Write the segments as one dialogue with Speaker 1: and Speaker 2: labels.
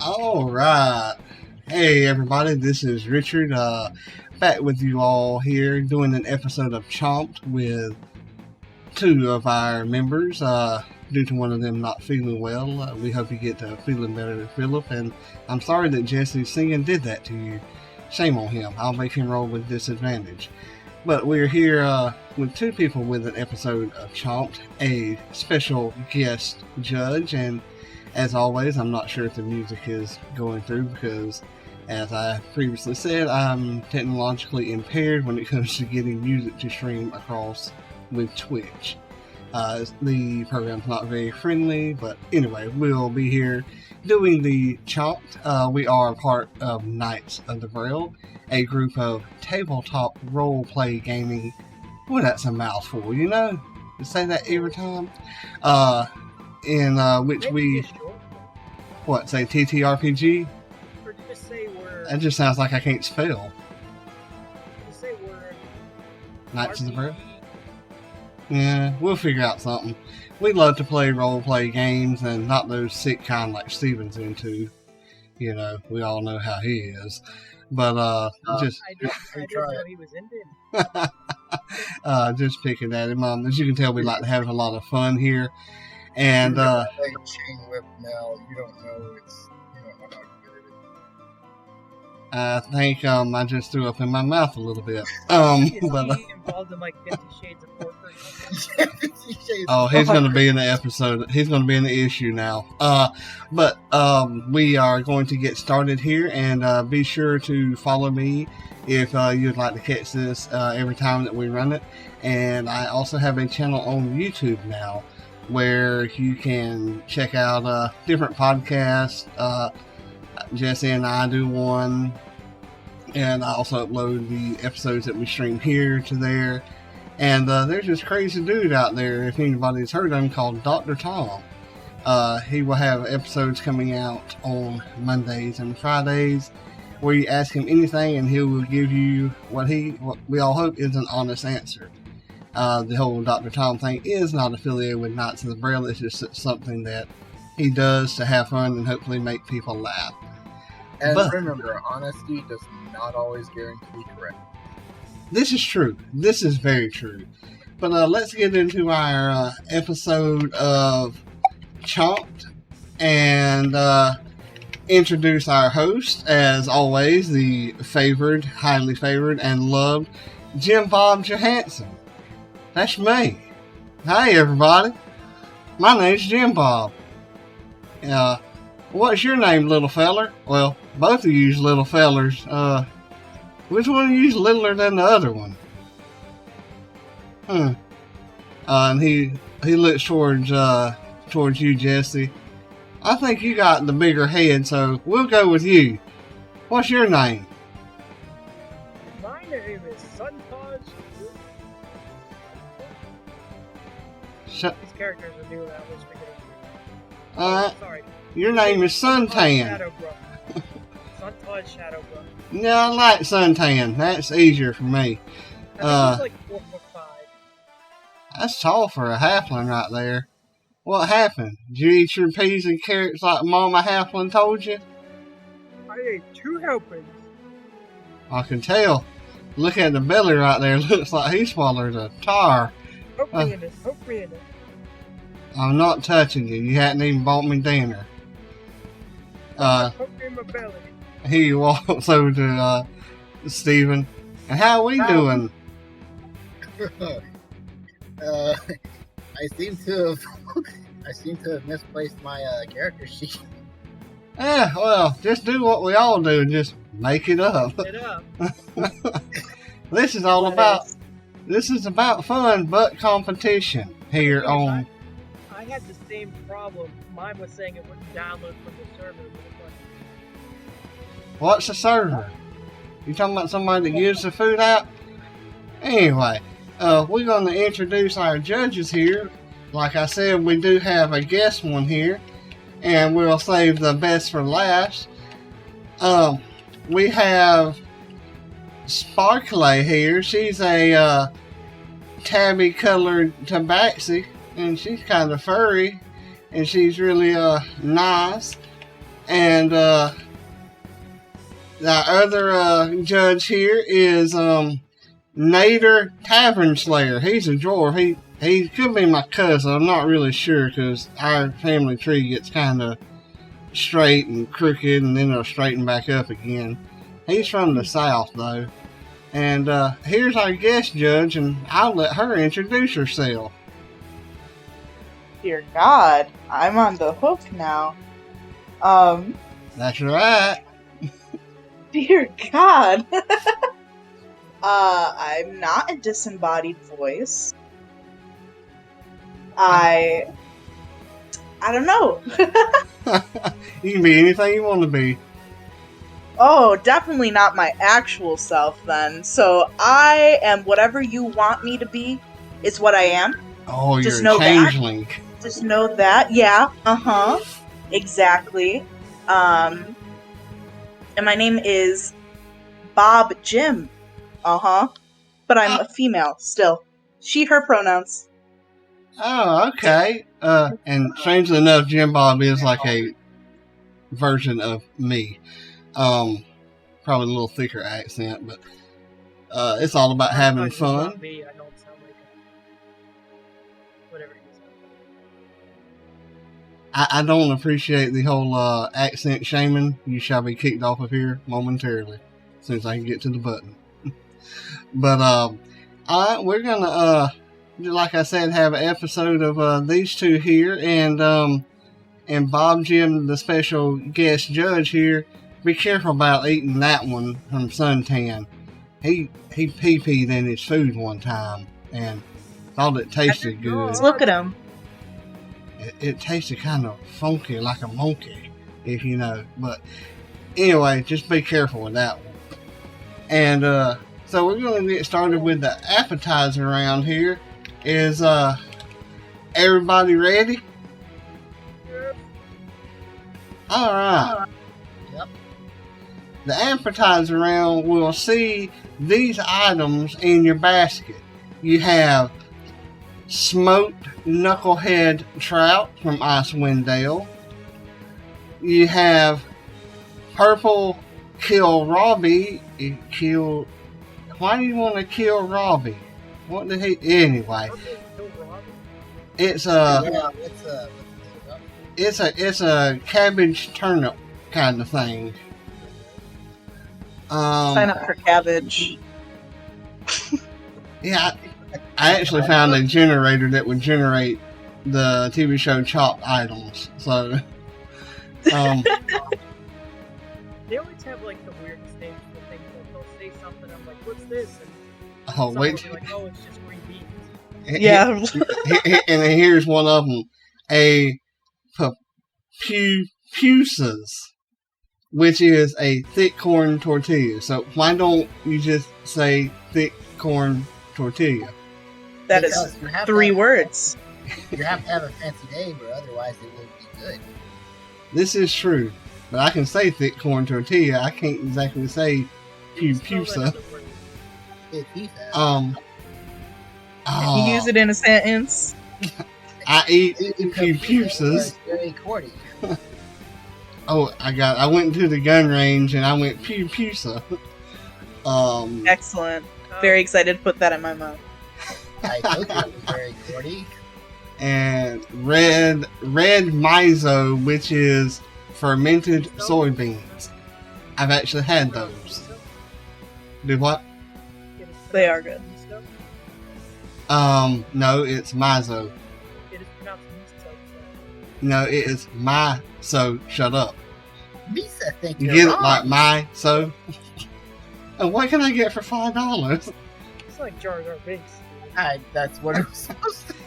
Speaker 1: All right. Hey, everybody. This is Richard. Back with you all here doing an episode of Chomped with two of our members. Due to one of them not feeling well, we hope you get feeling better, Philip. And I'm sorry that Jesse singing did that to you. Shame on him. I'll make him roll with disadvantage. But we're here with two people with an episode of Chomped, a special guest judge, and as always, I'm not sure if the music is going through because, as I previously said, I'm technologically impaired when it comes to getting music to stream across with Twitch. The program's not very friendly, but anyway, we'll be here doing the Chomped. We are part of Knights of the Braille, a group of tabletop role-play gaming. Well, that's a mouthful, you know? You say that every time. In which we... What, say TTRPG?
Speaker 2: Or just say word.
Speaker 1: That just sounds like I can't spell.
Speaker 2: Just say word.
Speaker 1: Knights of the Braille? Yeah, we'll figure out something. We love to play role-play games, and not those sick kind like Steven's into. You know, we all know how he is. But, just...
Speaker 2: I didn't know he was into it.
Speaker 1: Just picking at him. As you can tell, we like to have a lot of fun here. And,
Speaker 3: chain whip now, you don't know how good it is.
Speaker 1: I think, I just threw up in my mouth a little bit.
Speaker 2: Is he involved in like 50 Shades of Porker?
Speaker 1: Oh, he's going to be in the episode. He's going to be in the issue now. But we are going to get started here, and be sure to follow me if you'd like to catch this every time that we run it. And I also have a channel on YouTube now, where you can check out different podcasts. Jesse and I do one, and I also upload the episodes that we stream here to there. And there's this crazy dude out there, if anybody's heard of him, called Dr. Tom. He will have episodes coming out on Mondays and Fridays, where you ask him anything and he will give you what we all hope is an honest answer. The whole Dr. Tom thing is not affiliated with Knights of the Braille. It's just something that he does to have fun and hopefully make people laugh.
Speaker 3: And remember, honesty does not always guarantee correct.
Speaker 1: This is true. This is very true. But let's get into our episode of Chomped and introduce our host, as always, the highly favored, and loved Jim Bob Johansson. That's me. Hey, everybody. My name's Jim Bob. What's your name, little feller? Well, both of you's little fellers. Which one of you's littler than the other one? And he looks towards you, Jesse. I think you got the bigger head, so we'll go with you. What's your name?
Speaker 2: My name is Suntaj. These characters are new, I was figuring. Sorry.
Speaker 1: Your name is Suntan.
Speaker 2: Suntaj Shadowbrook.
Speaker 1: Yeah, I like Suntan. That's easier for me.
Speaker 2: I think he's like 4'5".
Speaker 1: That's tall for a halfling right there. What happened? Did you eat your peas and carrots like Mama Halfling told you?
Speaker 2: I ate 2 helpings.
Speaker 1: I can tell. Look at the belly right there. Looks like he swallowed a tar.
Speaker 2: Poke me in it.
Speaker 1: I'm not touching you. You hadn't even bought me dinner.
Speaker 2: Poke me in my belly.
Speaker 1: He walks over to Steven. And how are we doing?
Speaker 3: I seem to have misplaced my character sheet.
Speaker 1: Yeah, well, just do what we all do and just make it up. This is about fun but competition here on.
Speaker 2: I had the same problem. Mine was saying it wouldn't download from the server.
Speaker 1: What's a server? You talking about somebody that gives the food out? Anyway, we're going to introduce our judges here. Like I said, we do have a guest one here, and we'll save the best for last. We have Sparkle here. She's a tabby colored tabaxi, and she's kind of furry, and she's really nice. And the other judge here is Nader Tavern Slayer. He's a drawer. He could be my cousin. I'm not really sure because our family tree gets kind of straight and crooked, and then it'll straighten back up again. He's from the south though. And here's our guest judge, and I'll let her introduce herself.
Speaker 4: Dear God, I'm on the hook now.
Speaker 1: That's right.
Speaker 4: Dear God. I'm not a disembodied voice. I don't know.
Speaker 1: You can be anything you want to be.
Speaker 4: Oh, definitely not my actual self then. So I am whatever you want me to be is what I am.
Speaker 1: Oh,
Speaker 4: Just
Speaker 1: you're a
Speaker 4: know
Speaker 1: changeling.
Speaker 4: Just know that. Yeah. Uh-huh. Exactly. And my name is Bob Jim. Uh-huh. But I'm a female still. She, her pronouns.
Speaker 1: Oh, okay. And strangely enough, Jim Bob is like a version of me. Probably a little thicker accent, but it's all about having fun.
Speaker 2: Not me. I don't sound like whatever you sound.
Speaker 1: I don't appreciate the whole accent shaming. You shall be kicked off of here momentarily, as soon as I can get to the button. But alright, we're gonna like I said, have an episode of these two here, and Bob Jim, the special guest judge here. Be careful about eating that one from Suntan. He pee-peed in his food one time and thought it tasted good.
Speaker 4: Look at him.
Speaker 1: It tasted kind of funky, like a monkey, if you know. But anyway, just be careful with that one. And so we're going to get started with the appetizer around here. Is everybody ready? All right.
Speaker 2: Yep.
Speaker 1: The appetizer round will see these items in your basket. You have smoked knucklehead trout from Icewind Dale. You have purple kohlrabi. Why do you want to kill Robbie? What did he? Anyway, it's a cabbage turnip kind of thing.
Speaker 4: Sign up for cabbage.
Speaker 1: Yeah, I actually found a generator that would generate the TV show Chopped items. So,
Speaker 2: They always have like the weirdest names for things. Like they'll say something, I'm like, "What's this?" And
Speaker 1: oh wait,
Speaker 2: will be like, "Oh, it's just green beans."
Speaker 4: Yeah.
Speaker 1: And then here's one of them, a pupusas, which is a thick corn tortilla. So why don't you just say thick corn tortilla?
Speaker 4: That is 3 words.
Speaker 5: You have to have a fancy name, or otherwise it won't be good.
Speaker 1: This is true, but I can say thick corn tortilla. I can't exactly say pupusa.
Speaker 4: Can you use it in a sentence?
Speaker 1: I eat pupusas.
Speaker 5: Very corny.
Speaker 1: Oh, I went to the gun range and I went pupusa.
Speaker 4: Excellent. Very excited to put that in my mouth.
Speaker 5: I told you it was very corny.
Speaker 1: And red miso, which is fermented soybeans. I've actually had those. Do what?
Speaker 4: They are good.
Speaker 1: No, it's miso.
Speaker 2: It is pronounced miso.
Speaker 1: No, it is my so. Shut up.
Speaker 5: Misa, think
Speaker 1: You
Speaker 5: you're
Speaker 1: get it
Speaker 5: wrong.
Speaker 1: like my so. And what can I get for $5?
Speaker 2: It's like Jar Jar Binks.
Speaker 5: That's what it was supposed to be.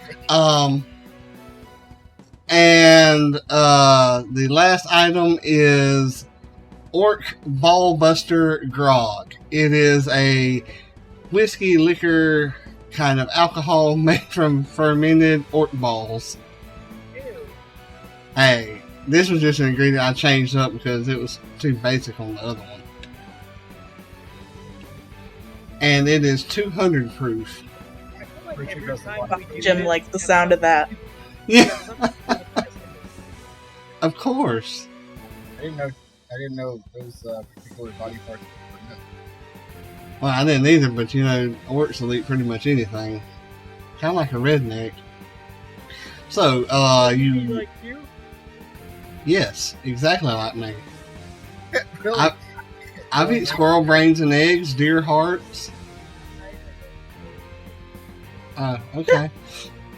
Speaker 1: And the last item is Orc Ballbuster Grog. It is a whiskey liquor kind of alcohol made from fermented orc balls.
Speaker 2: Ew.
Speaker 1: Hey, this was just an ingredient I changed up because it was too basic on the other one. And it is 200 proof.
Speaker 2: I feel like
Speaker 5: Richard
Speaker 2: every
Speaker 5: doesn't
Speaker 2: time
Speaker 5: want
Speaker 2: we
Speaker 5: to
Speaker 2: do
Speaker 4: Jim
Speaker 2: this,
Speaker 4: likes the sound of that.
Speaker 1: Yeah, of course.
Speaker 5: I didn't know those particular body parts were nuts.
Speaker 1: Well, I didn't either, but orcs will eat pretty much anything. Kind of like a redneck. So,
Speaker 2: Be like you?
Speaker 1: yes, exactly like me.
Speaker 5: Really?
Speaker 1: I've eaten squirrel brains and eggs, deer hearts. Okay.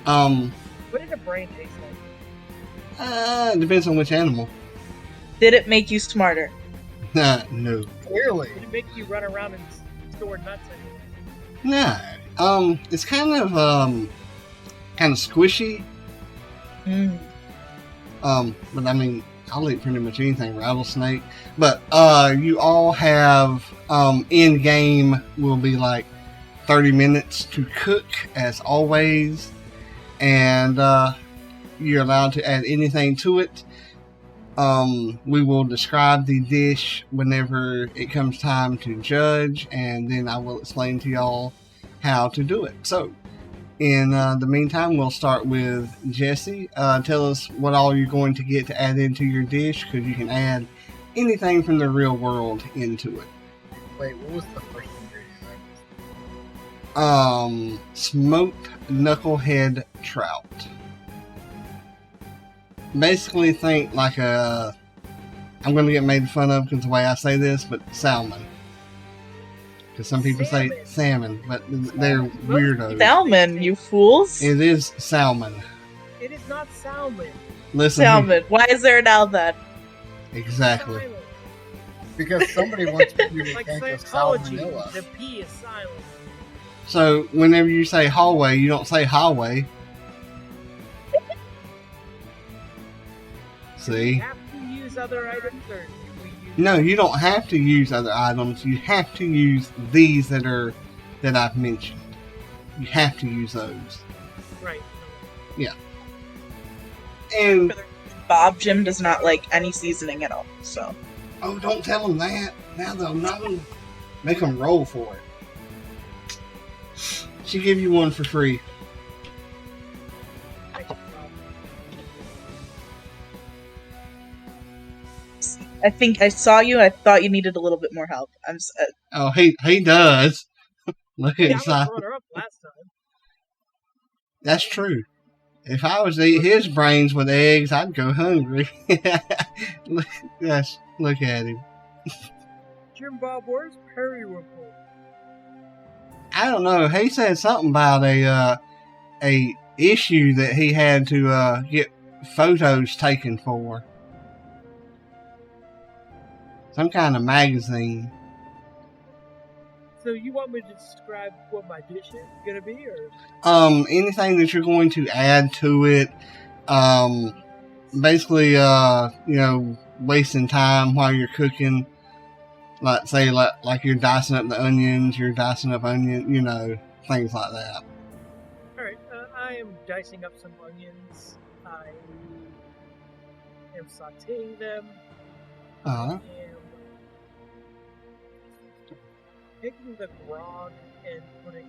Speaker 2: What did a brain taste like?
Speaker 1: It depends on which animal.
Speaker 4: Did it make you smarter?
Speaker 1: No.
Speaker 5: Clearly.
Speaker 2: Did it make you run around and store nuts anymore?
Speaker 1: No. It's kind of squishy.
Speaker 4: Mm.
Speaker 1: But I mean, I'll eat pretty much anything, rattlesnake. But you all have in game will be like 30 minutes to cook as always, and you're allowed to add anything to it. We will describe the dish whenever it comes time to judge, and then I will explain to y'all how to do it. So, in the meantime, we'll start with Jesse. Tell us what all you're going to get to add into your dish, because you can add anything from the real world into it.
Speaker 5: Wait, what was the first ingredient?
Speaker 1: Smoked knucklehead trout. Basically, think like I'm going to get made fun of because the way I say this, but salmon. Because some people say salmon, but they're weirdos.
Speaker 4: Salmon, you fools.
Speaker 1: It is salmon.
Speaker 2: It is not salmon.
Speaker 1: Listen.
Speaker 4: Salmon. Why is there an L then?
Speaker 1: Exactly.
Speaker 2: Silent.
Speaker 5: Because somebody wants you to
Speaker 2: Like
Speaker 5: think of
Speaker 2: psychology,
Speaker 5: salmonella.
Speaker 2: the P is silent.
Speaker 1: So, whenever you say hallway, you don't say highway.
Speaker 2: Do we
Speaker 1: See?
Speaker 2: have to use other items, or do we use...
Speaker 1: No, you don't have to use other items. You have to use these that I've mentioned. You have to use those.
Speaker 2: Right.
Speaker 1: And
Speaker 4: Bob Jim does not like any seasoning at all, so.
Speaker 1: oh, don't tell them that. Now they'll know. Make them roll for it. She'll give you one for free.
Speaker 4: I think I saw you. I thought you needed a little bit more help.
Speaker 1: Oh, he does. Look
Speaker 2: Yeah, I
Speaker 1: inside.
Speaker 2: was runner up last time.
Speaker 1: That's true. If I was to eat his brains with eggs, I'd go hungry. look at him.
Speaker 2: Jim Bob, where's Perry report?
Speaker 1: I don't know. He said something about a issue that he had to get photos taken for. Some kind of magazine.
Speaker 2: So you want me to describe what my dish is gonna be, or?
Speaker 1: Anything that you're going to add to it. Basically, wasting time while you're cooking. Like you're dicing up the onions, things like that.
Speaker 2: Alright, I am dicing up some onions. I am sauteing them.
Speaker 1: Uh-huh.
Speaker 2: I am taking the grog and putting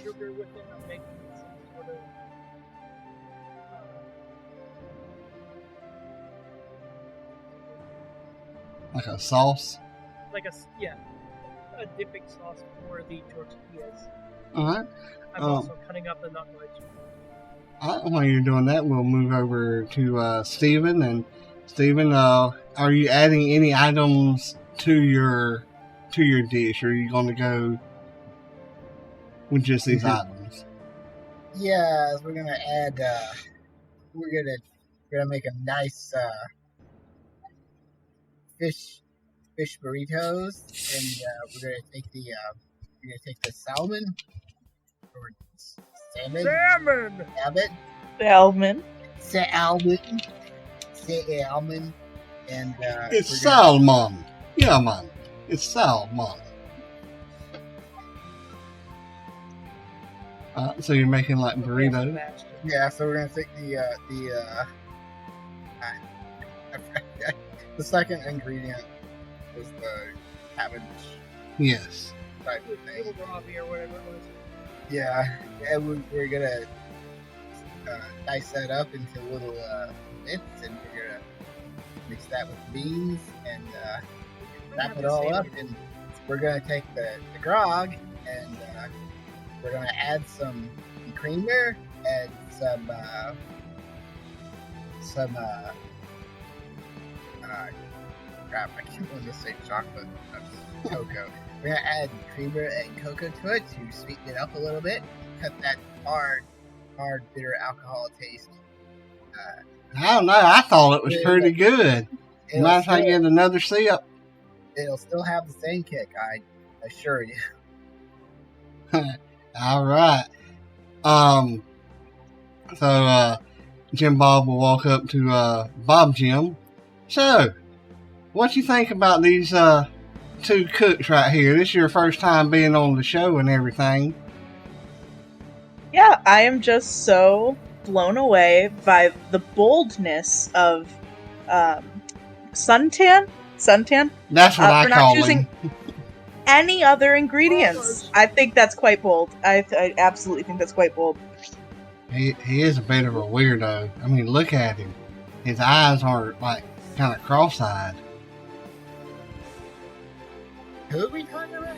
Speaker 2: sugar with it. I'm making some sort of
Speaker 1: Like a sauce.
Speaker 2: a dipping sauce for the tortillas.
Speaker 1: Alright.
Speaker 2: I'm also cutting up the nutmeg.
Speaker 1: While you're doing that, we'll move over to Steven. And Steven, are you adding any items to your dish, or are you going to go with just these items?
Speaker 5: Yeah, we're gonna add. We're gonna make a nice fish burritos, and we're gonna take the salmon or salmon. And
Speaker 1: It's salmon. Yeah, man. It's salmon. So you're making like burritos?
Speaker 5: Yeah, so we're gonna take the second ingredient was the cabbage
Speaker 1: Yes.
Speaker 5: type of thing.
Speaker 2: Kohlrabi or whatever it was.
Speaker 5: Yeah, and we're gonna dice that up into little bits, and we're gonna mix that with beans, and wrap it all up. And we're gonna take the grog, and we're gonna add some creamer and some crap, I can't want to say chocolate. That's cocoa. We're gonna add creamer and cocoa to it to sweeten it up a little bit. Cut that hard, bitter alcohol taste.
Speaker 1: I don't know. I thought it was pretty good. Mind if I get another sip?
Speaker 5: It'll still have the same kick, I assure you.
Speaker 1: All right. So Jim Bob will walk up to Bob Jim. So, what you think about these two cooks right here? This is your first time being on the show and everything.
Speaker 4: Yeah, I am just so blown away by the boldness of Suntan.
Speaker 1: That's what I
Speaker 4: for
Speaker 1: call
Speaker 4: not choosing
Speaker 1: him.
Speaker 4: any other ingredients. I think that's quite bold. I absolutely think that's quite bold.
Speaker 1: He is a bit of a weirdo. I mean, look at him. His eyes are like kind of cross-eyed.
Speaker 5: Who are we talking about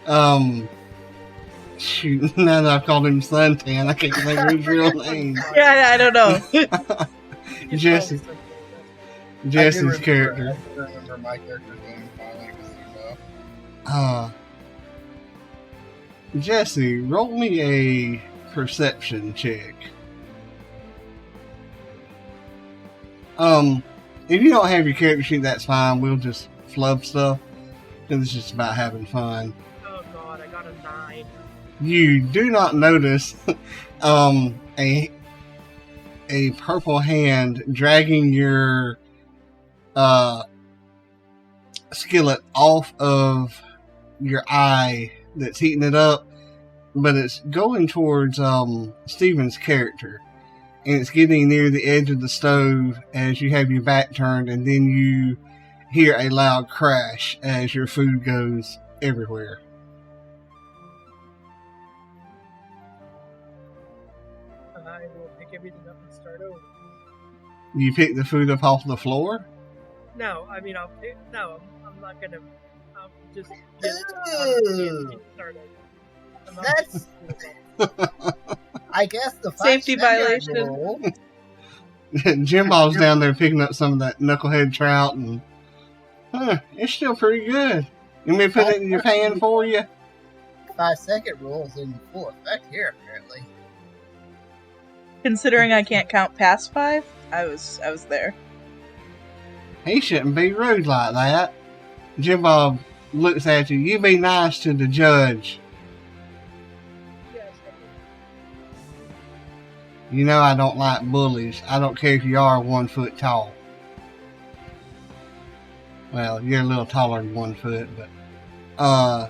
Speaker 5: now?
Speaker 1: Shoot, now that I've called him Suntan, I can't think of his real name.
Speaker 4: Yeah, I don't know.
Speaker 1: Jesse's character.
Speaker 3: I can remember my character's name finally.
Speaker 1: Jesse, roll me a perception check. If you don't have your character sheet, that's fine. We'll just flub stuff because it's just about having fun.
Speaker 2: Oh god, I got a 9.
Speaker 1: You do not notice a purple hand dragging your skillet off of your eye that's heating it up, but it's going towards Steven's character, and it's getting near the edge of the stove as you have your back turned, and then you hear a loud crash as your food goes everywhere.
Speaker 2: I will pick everything up and start over.
Speaker 1: You pick the food up off the floor?
Speaker 2: No, I mean, I'm not gonna. I'll just get
Speaker 5: Ooh.
Speaker 2: it started. I'm not
Speaker 5: That's- I guess the
Speaker 4: Safety
Speaker 5: 5
Speaker 4: violation.
Speaker 5: rule.
Speaker 1: Jim Bob's down there picking up some of that knucklehead trout, and it's still pretty good. You want me to put it in your pan for you?
Speaker 5: 5-second rule is in full effect here, apparently.
Speaker 4: Considering I can't count past 5, I was there.
Speaker 1: He shouldn't be rude like that. Jim Bob looks at you. You be nice to the judge.
Speaker 2: Yes,
Speaker 1: You know I don't like bullies. I don't care if you are 1 foot tall. Well, you're a little taller than 1 foot, but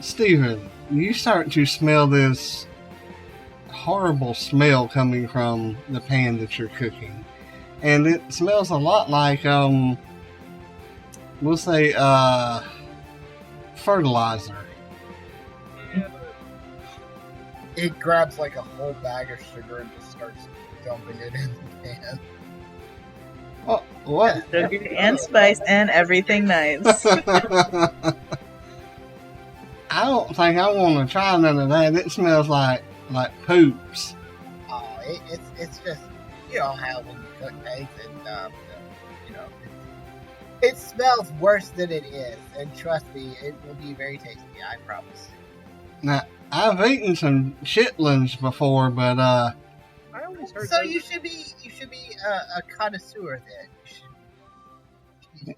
Speaker 1: Steven, you start to smell this horrible smell coming from the pan that you're cooking. And it smells a lot like we'll say fertilizer.
Speaker 2: yeah.
Speaker 5: It grabs like a whole bag of sugar and just starts dumping it in the pan.
Speaker 1: Oh, what?
Speaker 4: Sugar and spice and everything nice.
Speaker 1: I don't think I want to try none of that. It smells like poops.
Speaker 5: Oh, it's just, you know how when you cook eggs and it smells worse than it is, and trust me, it will be very tasty. I promise.
Speaker 1: Now, I've eaten some chitlins before, but
Speaker 2: I always heard.
Speaker 5: So
Speaker 2: that-
Speaker 5: you should be a connoisseur then.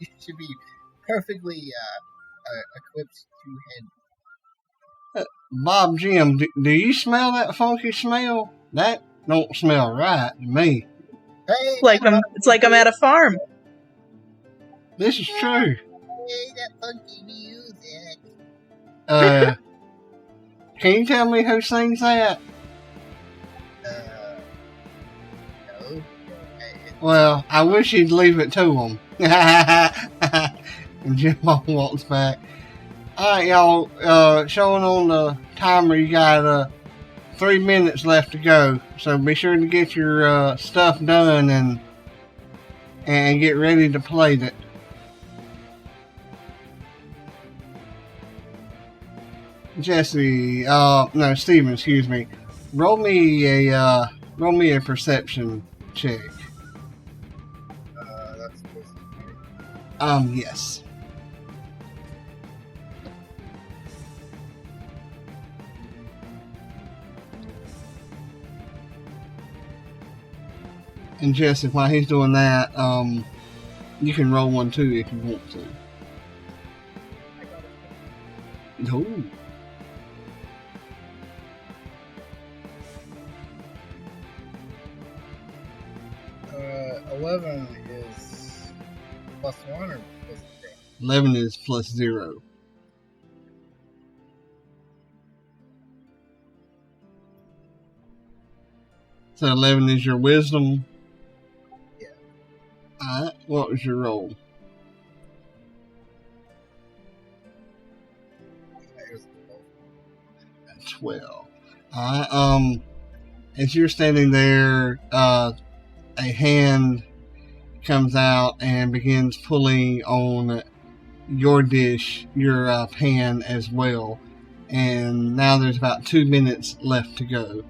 Speaker 5: You should be perfectly equipped to handle.
Speaker 1: Bob Jim, do you smell that funky smell? That don't smell right to me.
Speaker 5: Hey,
Speaker 4: It's like I'm at a farm.
Speaker 1: This is true.
Speaker 5: Hey, that funky music.
Speaker 1: Can you tell me who sings that?
Speaker 5: No.
Speaker 1: Well, I wish you'd leave it to him. And Jim walks back. Alright, y'all, showing on the timer, you got 3 minutes left to go. So be sure to get your stuff done and and get ready to plate it. Jesse, no, Steven, excuse me. Roll me a perception check.
Speaker 3: That's wisdom, right?
Speaker 1: Yes. And Jesse, while he's doing that, you can roll one too if you want to.
Speaker 2: I got it.
Speaker 1: No.
Speaker 3: Uh, 11 is +1 or +0?
Speaker 1: 11 is +0. So 11 is your wisdom?
Speaker 3: Yeah.
Speaker 1: Alright, what was your roll?
Speaker 3: It was
Speaker 1: 12. Alright, as you're standing there, a hand comes out and begins pulling on your dish, your pan as well. And now there's about 2 minutes left to go.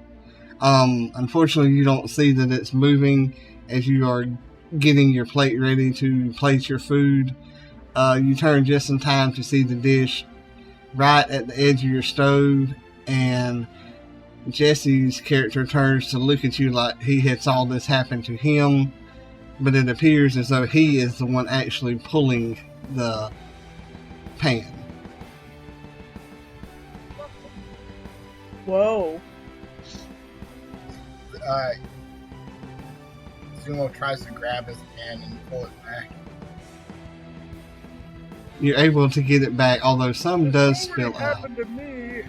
Speaker 1: Unfortunately, you don't see that it's moving as you are getting your plate ready to plate your food. You turn just in time to see the dish right at the edge of your stove, and Jesse's character turns to look at you like he had saw this happen to him, but it appears as though he is the one actually pulling the pan.
Speaker 4: Whoa.
Speaker 5: Zumo tries to grab his pan and pull it back.
Speaker 1: You're able to get it back, although some does spill
Speaker 2: What
Speaker 1: out.
Speaker 2: happened to me?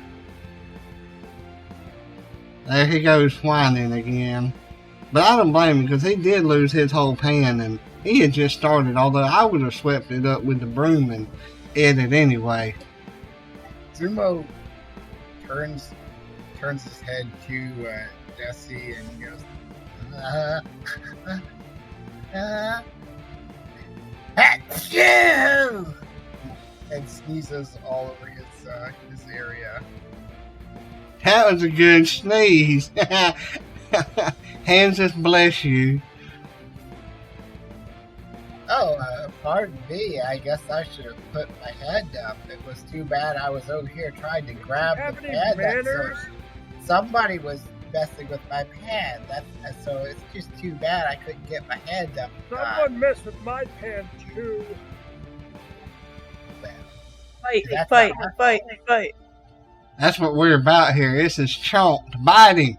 Speaker 1: There he goes whining again. But I don't blame him, because he did lose his whole pan, and he had just started, although I would have swept it up with the broom and ate it anyway.
Speaker 5: Zumo turns his head to Jesse and goes, Achoo! And sneezes all over his area.
Speaker 1: That was a good sneeze. Hands just bless you.
Speaker 5: Oh, pardon me. I guess I should have put my head up. It was too bad I was over here trying to grab
Speaker 2: Have
Speaker 5: the
Speaker 2: any
Speaker 5: pan.
Speaker 2: manners?
Speaker 5: Somebody was messing with my pan. So it's just too bad I couldn't get my hand up.
Speaker 2: Someone messed with my pan too.
Speaker 4: Fight.
Speaker 1: That's what we're about here. This is Chomped. Bite him.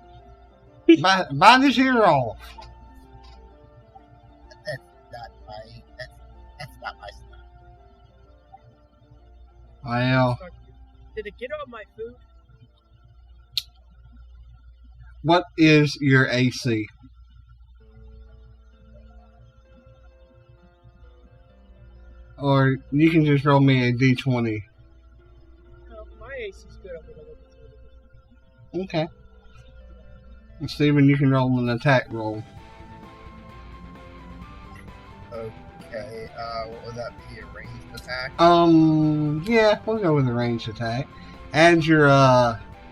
Speaker 1: Bite his ear off.
Speaker 5: That's not my stuff.
Speaker 1: Well,
Speaker 2: Did it get on my food?
Speaker 1: what is your AC? Or you can just roll me a d20.
Speaker 2: No, my AC's good. I'm gonna look at it.
Speaker 1: Okay. And Steven, you can roll an attack roll.
Speaker 5: Okay, what would that be? A ranged attack?
Speaker 1: Yeah, we'll go with a ranged attack. Add your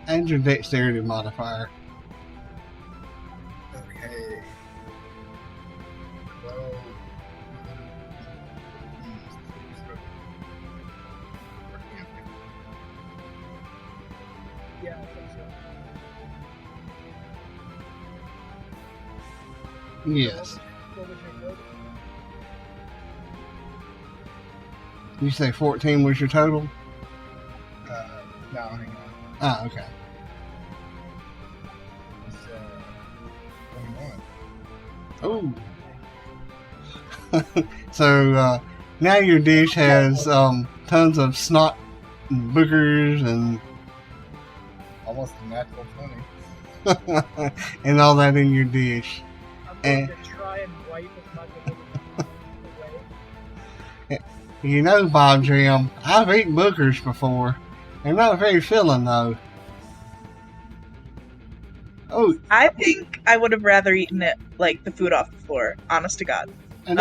Speaker 1: dexterity modifier.
Speaker 5: Okay. Well,
Speaker 2: Yeah, I think so.
Speaker 1: Yes.
Speaker 2: What was your vote?
Speaker 1: You say 14 was your total?
Speaker 5: no, hang on.
Speaker 1: Ah, okay.
Speaker 5: It's 21.
Speaker 1: Oh. So now your dish has tons of snot and boogers and
Speaker 5: Almost a natural 20.
Speaker 1: and all that in your dish.
Speaker 2: I'm going
Speaker 1: Eh.
Speaker 2: to try and wipe with my little away.
Speaker 1: You know, Bob Jim, I've eaten boogers before. They're not very filling, though. Oh,
Speaker 4: I think I would have rather eaten it like the food off the floor. Honest to God.
Speaker 1: And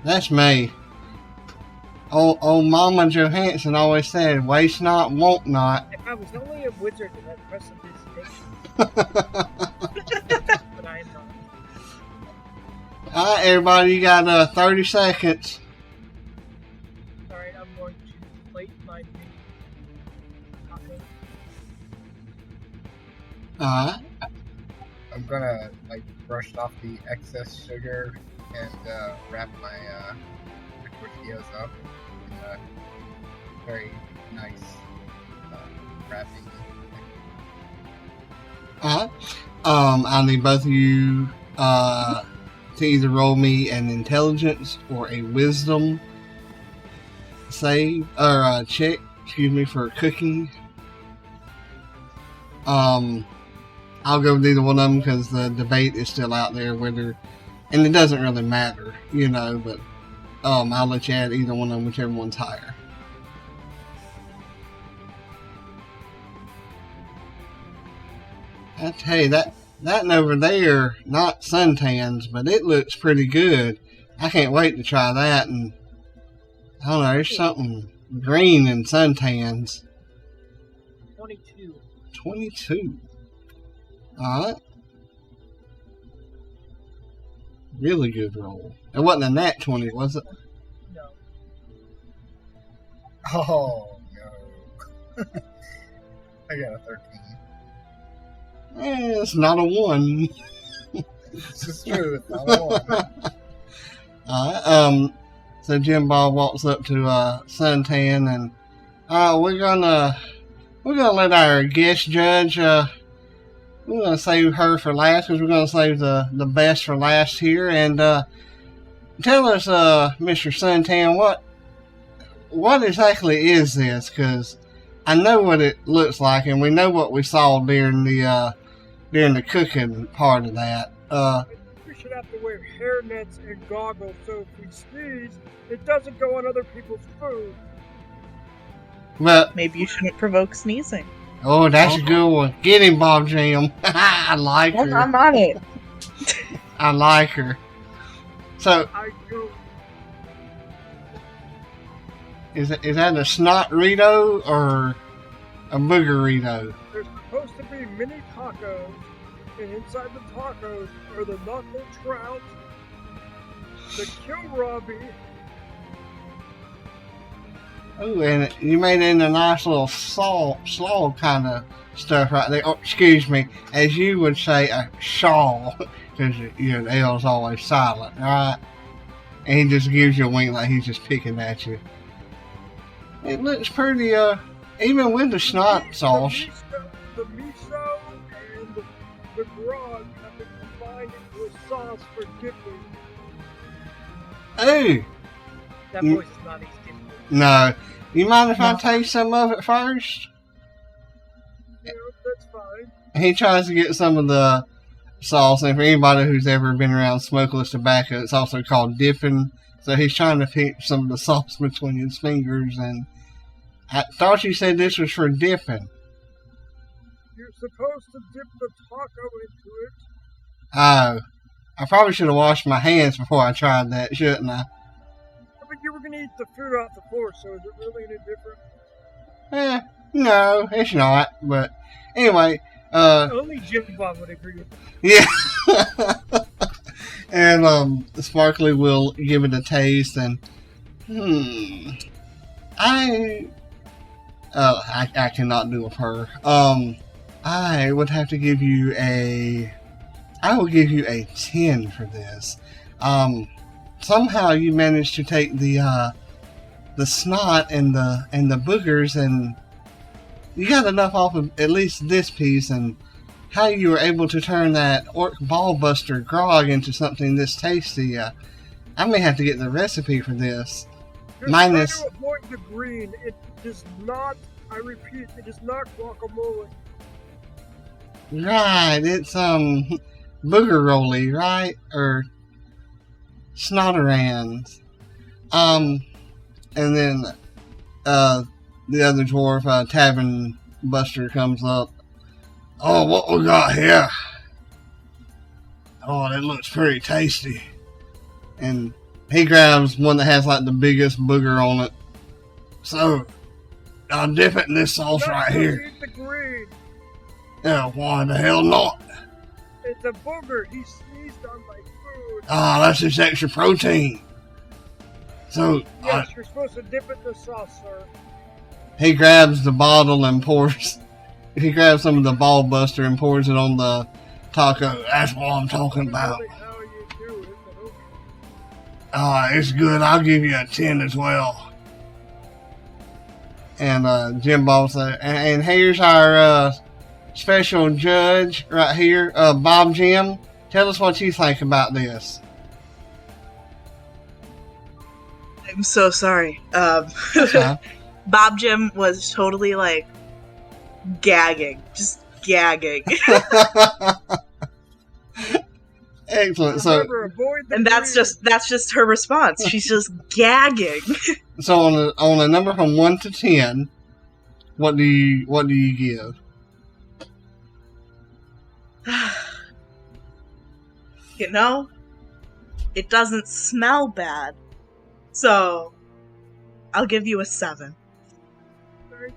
Speaker 1: that's me. Old Mama Johansson always said, waste not, want not.
Speaker 2: If I was only a wizard and had prestidigitation, but I am not.
Speaker 1: Alright, everybody, you got 30 seconds.
Speaker 2: Alright, I'm going to plate my meat. Taco.
Speaker 1: Alright.
Speaker 5: I'm gonna brush off the excess sugar and wrap my tortillas up in a very nice wrapping.
Speaker 1: Alright. I need both of you to either roll me an intelligence or a wisdom save or check, for cooking. I'll go with either one of them because the debate is still out there whether, and it doesn't really matter, but I'll let you add either one of them, whichever one's higher. I tell you, that over there, not suntans, but it looks pretty good. I can't wait to try that, and I don't know, there's something green in suntans.
Speaker 2: 22.
Speaker 1: 22. Alright. Really good roll. It wasn't a nat 20, was it?
Speaker 2: No.
Speaker 5: Oh no! I got a 13.
Speaker 1: It's not a 1.
Speaker 5: This is true. It's not a 1.
Speaker 1: Alright, so Jim Bob walks up to Suntan, and we're gonna let our guest judge. We're gonna save her for last because we're gonna save the best for last here. And tell us, Mr. Suntan, what exactly is this? Because I know what it looks like, and we know what we saw during the cooking part of that.
Speaker 2: We should have to wear hairnets and goggles so if we sneeze, it doesn't go on other people's food.
Speaker 1: But
Speaker 4: Maybe you shouldn't provoke sneezing.
Speaker 1: oh, that's a good one. Get him, Bob Jim. I like
Speaker 4: Well,
Speaker 1: her.
Speaker 4: I'm on it.
Speaker 1: I like her. So,
Speaker 2: I do.
Speaker 1: is that a snotrito or a boogerito?
Speaker 2: There's supposed to be mini tacos, and inside the tacos are the knuckle trout, the kohlrabi.
Speaker 1: Oh, and you made it in a nice little slaw kind of stuff right there. Oh, excuse me, as you would say, a shawl, because the L's always silent, right? And he just gives you a wink like he's just picking at you. It looks pretty, even with the snot sauce.
Speaker 2: The miso and the grog have been combined into a sauce for dipping.
Speaker 1: Ooh,
Speaker 2: That voice is not easy.
Speaker 1: no. You mind if I taste some of it first?
Speaker 2: Yeah, that's fine.
Speaker 1: He tries to get some of the sauce, and for anybody who's ever been around smokeless tobacco, it's also called dipping. So he's trying to pick some of the sauce between his fingers, and I thought you said this was for dipping.
Speaker 2: You're supposed to dip the taco into it.
Speaker 1: Oh, I probably should have washed my hands before I tried that, shouldn't I?
Speaker 2: But you were going to eat the food off the floor, so is it really any different?
Speaker 1: No, it's not. But anyway,
Speaker 2: Only Jim Bob would agree with that.
Speaker 1: yeah. And Sparkly will give it a taste, and I cannot do with her. I would have to give you I will give you a 10 for this. Somehow you managed to take the snot and the boogers, and you got enough off of at least this piece, and how you were able to turn that Orc Ballbuster grog into something this tasty. I may have to get the recipe for this.
Speaker 2: Just
Speaker 1: Minus-
Speaker 2: try to avoid the green. It does not, I repeat, it is not guacamole.
Speaker 1: Right, it's booger rolly, right? Or snotterans. And then the other dwarf, Tavern Buster, comes up. Oh, what we got here? Oh, that looks pretty tasty. And he grabs one that has like the biggest booger on it. So, I'll dip it in this sauce
Speaker 2: Not
Speaker 1: right
Speaker 2: to
Speaker 1: here.
Speaker 2: eat the green.
Speaker 1: Yeah, why the hell not?
Speaker 2: It's a booger. He sneezed on my food.
Speaker 1: Ah, that's just extra protein. So,
Speaker 2: Yes, you're supposed to dip it in the sauce, sir.
Speaker 1: he grabs the bottle and pours. He grabs some of the ball buster and pours it on the taco. That's what I'm talking about.
Speaker 2: Really how you do it, but okay.
Speaker 1: Ah, it's good. I'll give you a 10 as well. And Jim Bob said, and here's our special judge right here, Bob Jim. Tell us what you think about this.
Speaker 4: I'm so sorry.
Speaker 1: That's fine.
Speaker 4: Bob Jim was totally like gagging, just gagging,
Speaker 1: Excellent. So,
Speaker 2: Remember, avoid the
Speaker 4: and that's
Speaker 2: green.
Speaker 4: just her response. She's just gagging.
Speaker 1: so on a number from 1 to 10, what do you give?
Speaker 4: You know, it doesn't smell bad, so I'll give you a 7.
Speaker 2: Thank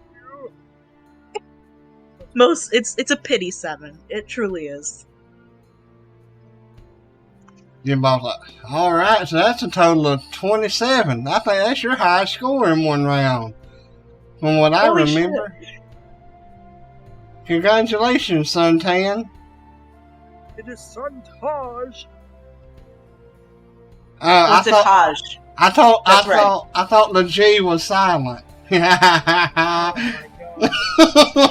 Speaker 2: you.
Speaker 4: It's a pity 7. It truly is.
Speaker 1: Jim Bob's like, all right, so that's a total of 27. I think that's your highest score in one round, from what I
Speaker 4: Holy
Speaker 1: remember. Congratulations, Suntan.
Speaker 2: It is Suntage.
Speaker 1: I
Speaker 4: It's a Taj. That's right.
Speaker 1: thought the G was silent.
Speaker 2: Oh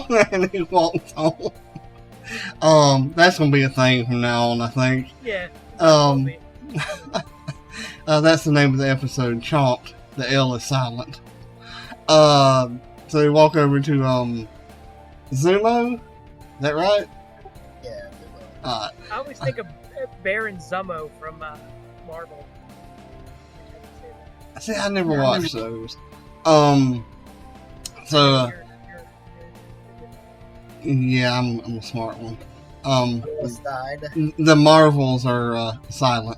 Speaker 2: my god.
Speaker 1: And he walked on. That's gonna be a thing from now on, I think.
Speaker 2: Yeah.
Speaker 1: That's the name of the episode, Chomped. The L is silent. So we walk over to Zumo. Is that right?
Speaker 5: Yeah.
Speaker 2: I always think of Baron Zummo from Marvel.
Speaker 1: See, I never watched those. So yeah, I'm a smart one.
Speaker 5: Side.
Speaker 1: The Marvels are silent.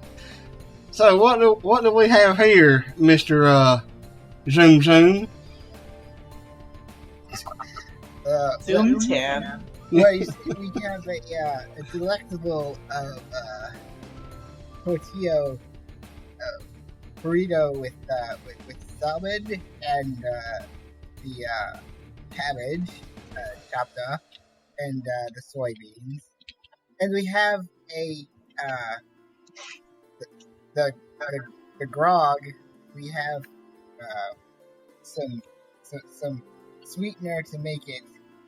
Speaker 1: So what do we have here, Mr. Zoom Zoom?
Speaker 4: Zoom Tan.
Speaker 5: Well, you see, we have a delectable tortilla burrito with salmon and the cabbage chopped up and the soybeans, and we have the grog. We have some sweetener to make it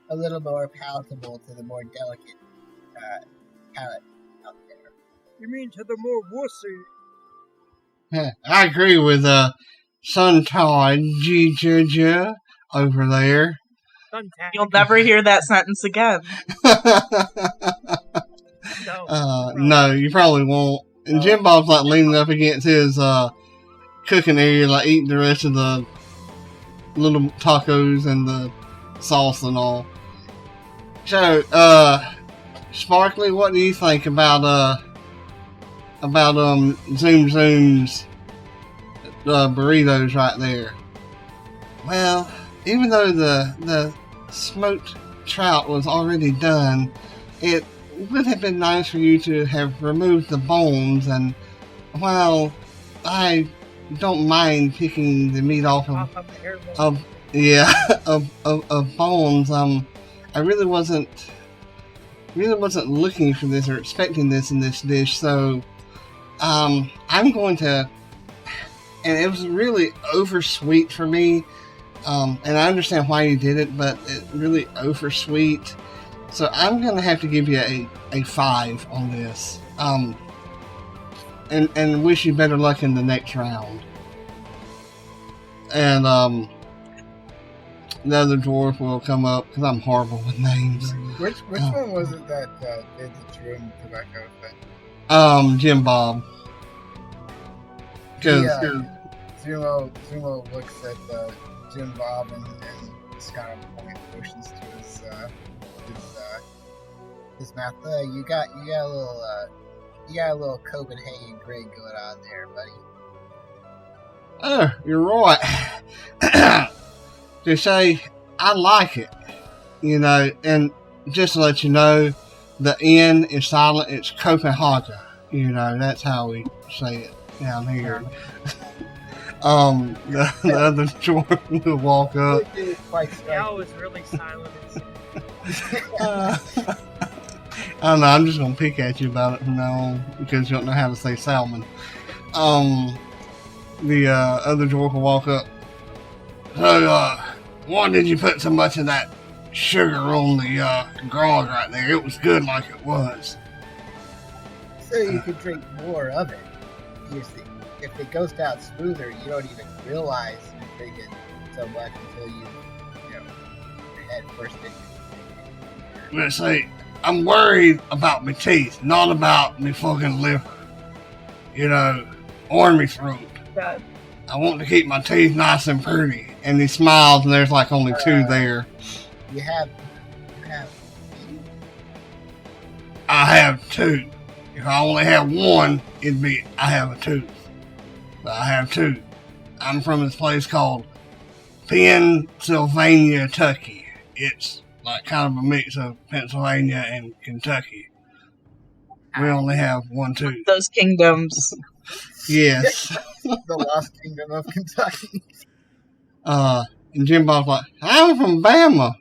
Speaker 5: a little more palatable to the more delicate palate out there.
Speaker 2: You mean to the more wussy?
Speaker 1: I agree with Suntai G over there.
Speaker 2: Suntage.
Speaker 4: You'll never hear that sentence again.
Speaker 2: No.
Speaker 1: No, you probably won't. And Jim Bob's like leaning up against his cooking area, like eating the rest of the little tacos and the sauce and all. So, Sparkly, what do you think about Zoom Zoom's burritos right there? Well, even though the smoked trout was already done, it would have been nice for you to have removed the bones. And while I don't mind picking the meat off of bones, I really wasn't looking for this or expecting this in this dish. So I'm going to, and it was really over sweet for me. And I understand why you did it, but it really over sweet. So I'm going to have to give you a 5 on this. And wish you better luck in the next round. And the other dwarf will come up, because I'm horrible with names.
Speaker 5: Which one was it that did the chewing tobacco thing?
Speaker 1: Jim Bob. Because
Speaker 5: Zumo looks at Jim Bob and just kind of points motions to his mouth. You got a little You got a little Copenhagen Grey going on there, buddy.
Speaker 1: Oh, you're right. To say, I like it. You know, and just to let you know, the N is silent. It's Copenhagen. You know, that's how we say it down here. The other Jordan will walk up.
Speaker 2: Yeah, I was really silent.
Speaker 1: I don't know, I'm just gonna pick at you about it from now on because you don't know how to say salmon. The other dwarf will walk up. So, why did you put so much of that sugar on the grog right there? It was good like it was.
Speaker 5: So you could drink more of it. You see, if it goes down smoother, you don't even realize you're drinking so much until you head first into it.
Speaker 1: But see, I'm worried about my teeth, not about me fucking liver. You know, or my throat.
Speaker 4: God.
Speaker 1: I want to keep my teeth nice and pretty. And he smiles, and there's like only two there.
Speaker 5: You have.
Speaker 1: I have two. If I only have one, it'd be I have a tooth. But I have two. I'm from this place called Pennsylvania, Kentucky. It's like kind of a mix of Pennsylvania and Kentucky. We only have one tooth.
Speaker 4: Those kingdoms.
Speaker 1: Yes.
Speaker 5: The Lost Kingdom of Kentucky.
Speaker 1: And Jim Bob's like, I'm from Bama.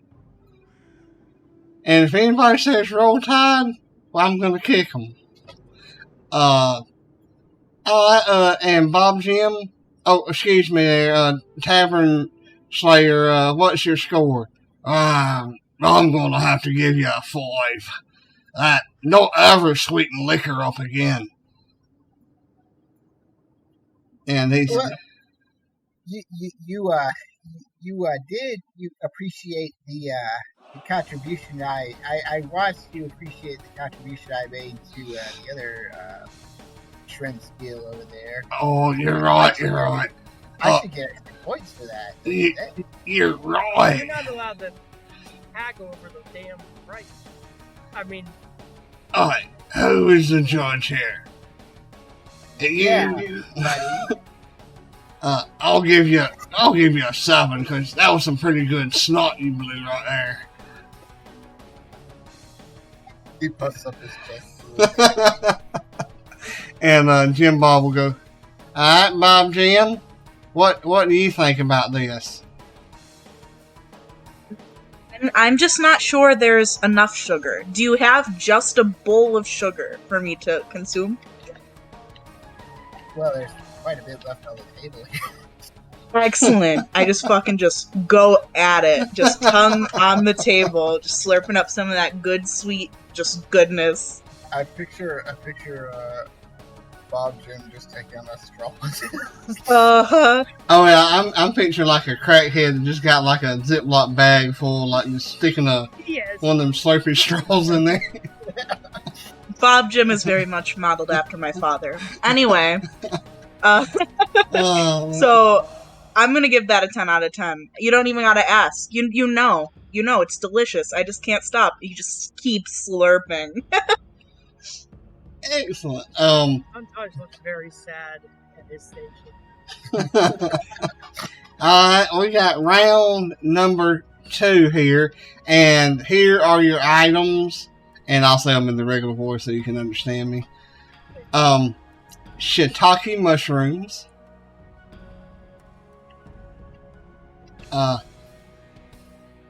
Speaker 1: And if anybody says roll tide, well, I'm gonna kick them. And Bob Jim, oh, excuse me there, Tavern Slayer, what's your score? I'm gonna have to give you a 5. Don't ever sweeten liquor up again. And he's...
Speaker 5: Well, you appreciate the contribution I watched you appreciate the contribution I made to the other Trent skill over there.
Speaker 1: Oh, you're right.
Speaker 5: I should get points for that.
Speaker 1: You're right.
Speaker 2: You're not allowed to haggle over the damn price. I mean...
Speaker 1: Alright, who is the judge here?
Speaker 5: Yeah,
Speaker 1: buddy. I'll give you a 7 because that was some pretty good snot you blew right there.
Speaker 5: He puffs up his chest.
Speaker 1: And Jim Bob will go, alright, Bob Jim, what do you think about this?
Speaker 4: I'm just not sure there's enough sugar. Do you have just a bowl of sugar for me to consume?
Speaker 5: Well, there's quite a bit left on the table here.
Speaker 4: Excellent. I just fucking just go at it. Just tongue on the table, just slurping up some of that good, sweet, just goodness.
Speaker 5: I picture Bob Jim just taking a straw.
Speaker 4: Uh-huh.
Speaker 1: Oh yeah, I'm picturing like a crackhead that just got like a Ziploc bag full, like just sticking one of them Slurpee straws in there.
Speaker 4: Bob Jim is very much modeled after my father. Anyway, so I'm gonna give that a 10 out of 10. You don't even gotta ask. You know it's delicious. I just can't stop. You just keep slurping.
Speaker 1: Excellent.
Speaker 2: Sometimes looks very sad at his station.
Speaker 1: Alright, we got round number 2 here, and here are your items, and I'll say them in the regular voice so you can understand me. Shiitake mushrooms,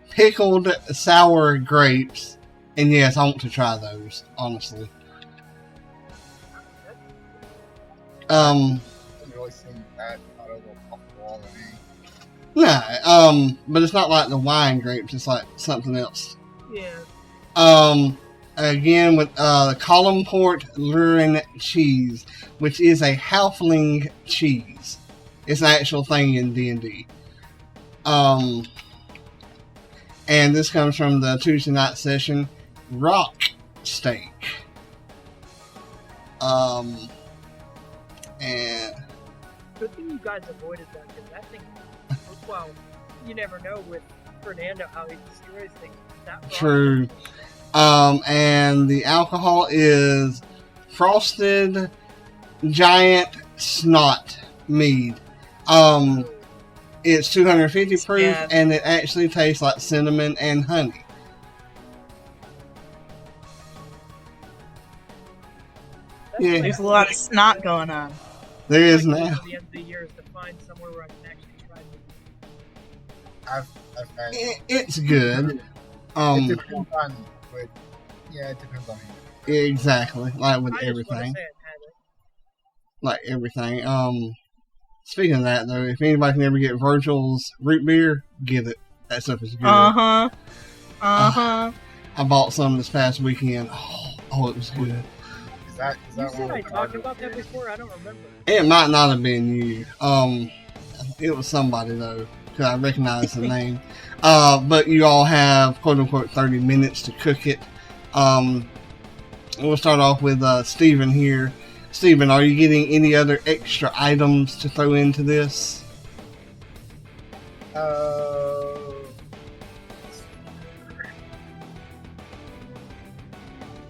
Speaker 1: pickled sour grapes, and yes, I want to try those, honestly.
Speaker 5: I've really seen that out of the puffball to me.
Speaker 1: Nah, but it's not like the wine grapes, it's like something else.
Speaker 2: Yeah.
Speaker 1: Again with the Columnport Lurin cheese, which is a halfling cheese. It's an actual thing in D&D. And this comes from the Tuesday night session, Rock Steak. And
Speaker 2: good thing you guys avoided that, because that thing, well, you never know with Fernando how he destroys things. That
Speaker 1: true. And the alcohol is frosted giant snot mead. It's 250 proof,
Speaker 4: Yeah.
Speaker 1: and it actually tastes like cinnamon and honey. Yeah.
Speaker 4: There's a lot of snot going on.
Speaker 1: There is
Speaker 2: Like,
Speaker 1: now.
Speaker 2: at the end of the year is to find somewhere where I can actually try it.
Speaker 5: I've had
Speaker 1: It's good.
Speaker 5: it depends on, but yeah, it depends on you.
Speaker 1: Exactly, like with
Speaker 2: I just want to
Speaker 1: everything.
Speaker 2: say I've had it.
Speaker 1: Like everything. Speaking of that, though, if anybody can ever get Virgil's root beer, get it. That stuff is good.
Speaker 4: Uh-huh. Uh-huh.
Speaker 1: I bought some this past weekend. Oh, it was good.
Speaker 5: Is that
Speaker 2: You
Speaker 5: one
Speaker 2: said I
Speaker 5: with
Speaker 2: talked
Speaker 5: the-
Speaker 2: about that before? I don't remember.
Speaker 1: It might not have been you. It was somebody, though, because I recognize the name. But you all have, quote-unquote, 30 minutes to cook it. We'll start off with Steven here. Steven, are you getting any other extra items to throw into this?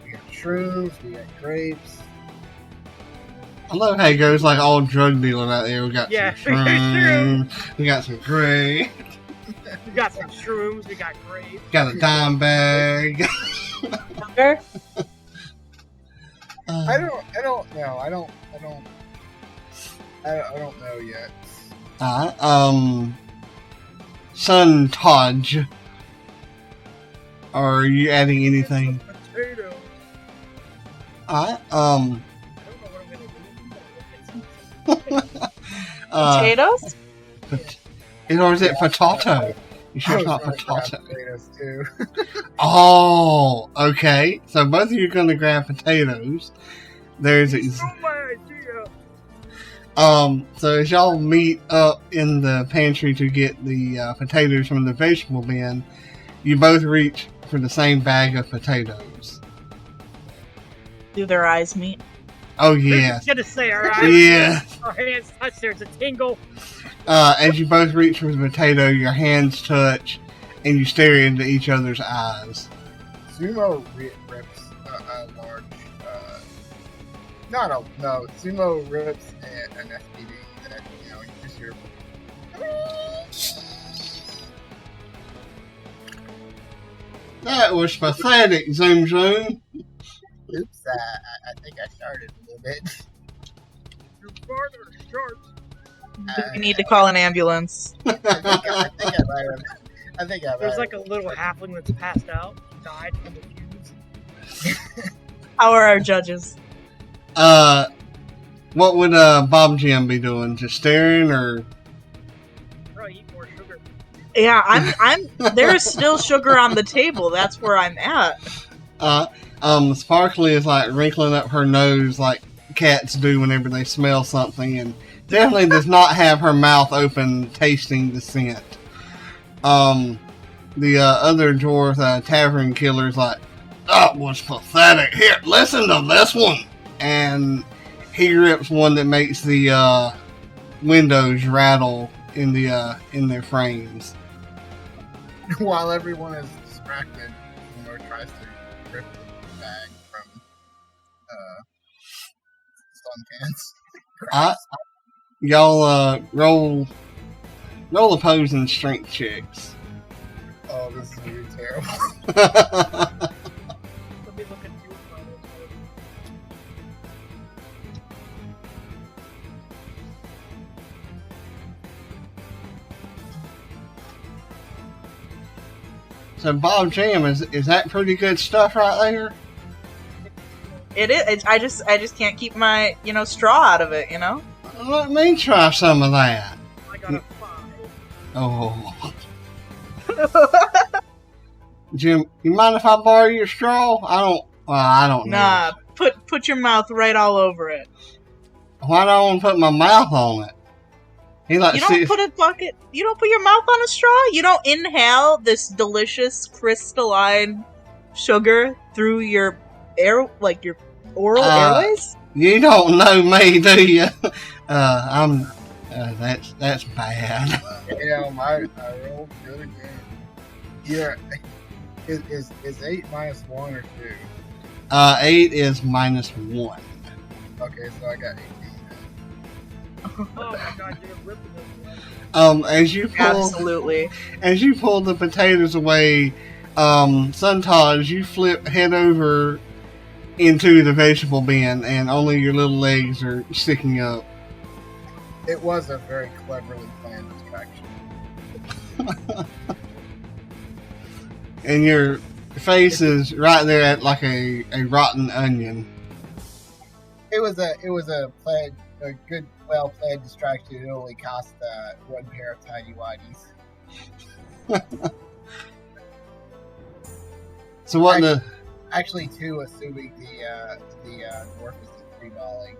Speaker 5: We got shrooms, we got grapes.
Speaker 1: I love how he goes like all drug dealer out there. We got
Speaker 2: Yeah,
Speaker 1: some shrooms, we got some grapes,
Speaker 2: We got some shrooms, we got grapes.
Speaker 1: got a dime bag.
Speaker 4: Sugar?
Speaker 5: I don't know. I don't know yet.
Speaker 1: Son Taj, are you adding anything?
Speaker 2: Potatoes.
Speaker 1: Alright,
Speaker 2: I don't know what I'm gonna do.
Speaker 4: Potatoes?
Speaker 1: Or is it potato? You sure it's
Speaker 5: I
Speaker 1: not
Speaker 5: was gonna grab
Speaker 1: potato?
Speaker 5: potatoes too.
Speaker 1: Oh, okay. So both of you are going to grab potatoes. There's
Speaker 2: You stole my idea.
Speaker 1: so as y'all meet up in the pantry to get the potatoes from the vegetable bin, you both reach for the same bag of potatoes.
Speaker 4: Do their eyes meet?
Speaker 1: Oh
Speaker 2: I was
Speaker 1: yes,
Speaker 2: gonna say, alright.
Speaker 1: yeah.
Speaker 2: Our hands touch, there's a tingle.
Speaker 1: As you both reach for the potato, your hands touch, and you stare into each other's eyes.
Speaker 5: Sumo rips a large. No. Sumo rips an SPD that you just hear.
Speaker 1: That was pathetic, Zoom Zoom.
Speaker 5: Oops, I think I started a little bit.
Speaker 2: Too farther, sharp.
Speaker 4: Do we need to call an ambulance?
Speaker 5: I think I might have. I think I might
Speaker 2: There's
Speaker 5: have.
Speaker 2: like a little halfling that's passed out, died from the fumes.
Speaker 4: How are our judges?
Speaker 1: What would Bob Jim be doing? Just staring, or
Speaker 2: Probably eat more sugar.
Speaker 4: Yeah, I'm there's still sugar on the table. That's where I'm at.
Speaker 1: Sparkly is like wrinkling up her nose like cats do whenever they smell something, and definitely does not have her mouth open tasting the scent. The other dwarf, Tavern Killer, is like, that was pathetic. Here, listen to this one. And he rips one that makes the windows rattle in their frames.
Speaker 5: While everyone is distracted, Sumo tries to rip the bag from Sun Pants.
Speaker 1: Y'all roll opposing strength checks.
Speaker 5: Oh, this is really terrible.
Speaker 2: Let me look at you.
Speaker 1: So Bob Jam, is that pretty good stuff right there?
Speaker 4: It is. I just can't keep my straw out of it.
Speaker 1: Let me try some of that.
Speaker 2: I got a 5.
Speaker 1: Oh, Jim, you mind if I borrow your straw? I don't know.
Speaker 4: Nah, put your mouth right all over it.
Speaker 1: Why do I want to put my mouth on it? He like
Speaker 4: You don't put your mouth on a straw. You don't inhale this delicious crystalline sugar through your your oral airways.
Speaker 1: You don't know me, do you? That's bad.
Speaker 5: I rolled good again. Yeah, is 8 minus 1 or 2?
Speaker 1: 8 is -1.
Speaker 5: Okay, so I got 18.
Speaker 2: Oh my god, you're ripping this one.
Speaker 4: Absolutely.
Speaker 1: as you pull the potatoes away, Suntaj, you flip head over into the vegetable bin, and only your little legs are sticking up.
Speaker 5: It was a very cleverly planned distraction.
Speaker 1: And your face is right there at like a rotten onion.
Speaker 5: It was a good, well planned distraction. It only cost one pair of tiny whities.
Speaker 1: So what
Speaker 5: Actually, two, assuming the dwarf is free balling.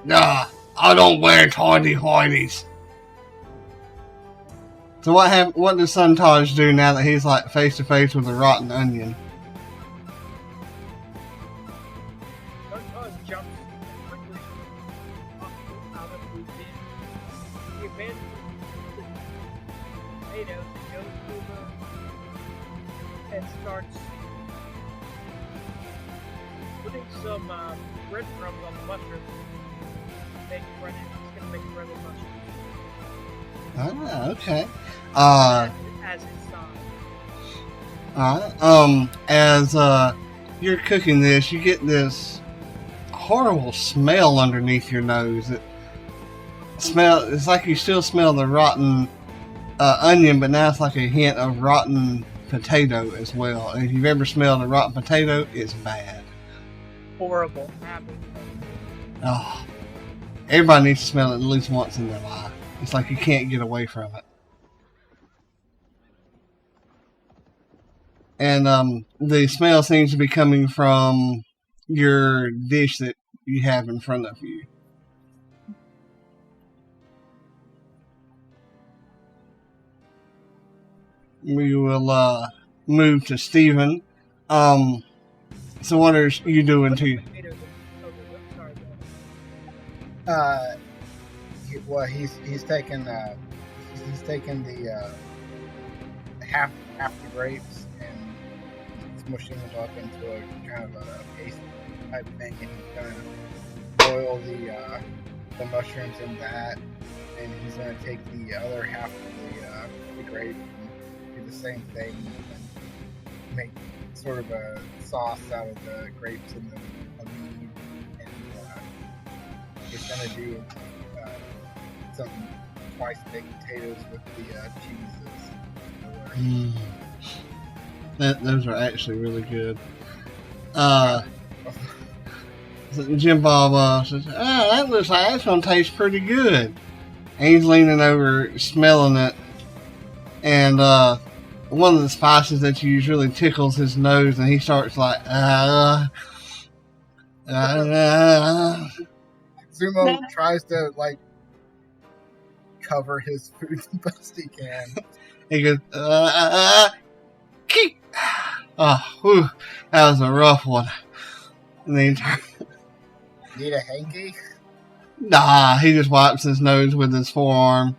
Speaker 1: Nah, I don't wear tiny whities. So what does Suntaj do now that he's like face to face with a rotten onion?
Speaker 2: Sometimes jumps quickly out of the bin. He abandons the potatoes and goes over and starts putting some breadcrumbs on the mushrooms. Make breaded. He's gonna make breaded mushrooms.
Speaker 1: Ah, okay.
Speaker 2: As his side.
Speaker 1: As you're cooking this, you get this horrible smell underneath your nose. It's like you still smell the rotten onion, but now it's like a hint of rotten potato as well. And if you've ever smelled a rotten potato, it's bad.
Speaker 4: Horrible.
Speaker 1: Oh, everybody needs to smell it at least once in their life. It's like you can't get away from it. And the smell seems to be coming from your dish that you have in front of you. We will move to Stephen. So what are you doing too?
Speaker 5: He's taken the half the grapes and smushing it up into a kind of a paste type thing, and he's gonna boil the mushrooms in that, and he's gonna take the other half of the grape and do the same thing and make sort of a sauce out of the grapes and the mead, and he's gonna do some twice baked potatoes with the cheeses.
Speaker 1: Those are actually really good. Jim Bob says, that looks like that's going to taste pretty good. And he's leaning over, smelling it. And one of the spices that you use really tickles his nose, and he starts like,
Speaker 5: Zumo tries to, like, cover his food the best he can.
Speaker 1: He goes, keep. Oh, whew, that was a rough one. And then
Speaker 5: Need a hanky?
Speaker 1: nah, he just wipes his nose with his forearm,